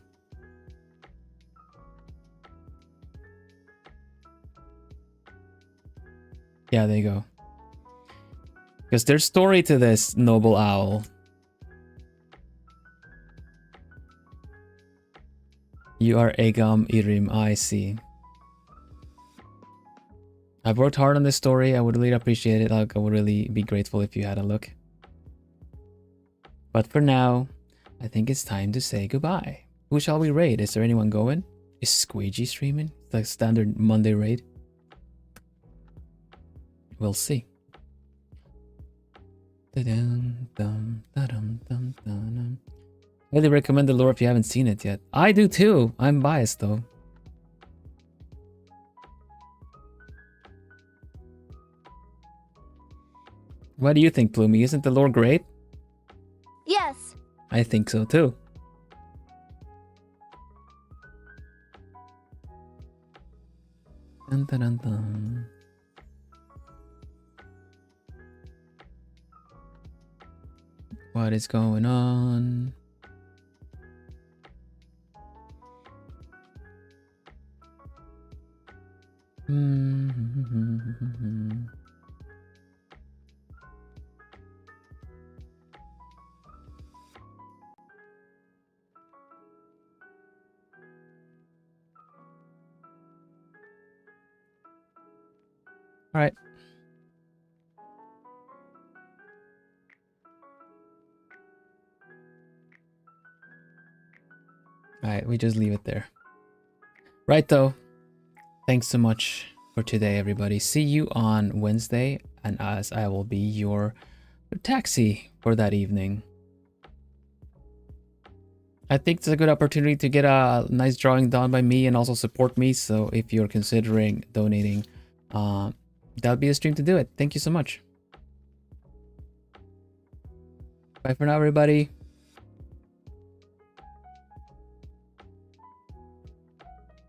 Yeah, there you go. Because there's story to this, noble owl. You are Egam Irim, I see. I've worked hard on this story. I would really appreciate it. I would really be grateful if you had a look. But for now, I think it's time to say goodbye. Who shall we raid? Is there anyone going? Is Squeegee streaming? The standard Monday raid? We'll see. Highly recommend the lore if you haven't seen it yet. I do too. I'm biased though. What do you think, Plumie? Isn't the lore great? Yes. I think so too. Dun, dun, dun, dun. What is going on? All right. All right, we just leave it there. Right though. Thanks so much for today, everybody. See you on Wednesday, and as I will be your taxi for that evening. I think it's a good opportunity to get a nice drawing done by me and also support me. So if you're considering donating, that'll be a stream to do it. Thank you so much. Bye for now, everybody.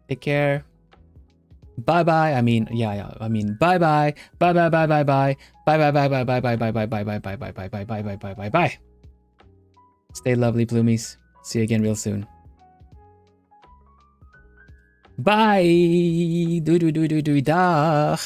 Take care. Bye bye. I mean, yeah. I mean, bye bye. Bye bye bye bye bye. Bye bye bye bye bye bye bye bye bye bye bye bye bye bye bye bye bye bye bye. Stay lovely, Bloomies. See you again real soon. Bye. Do do do do do. Dag.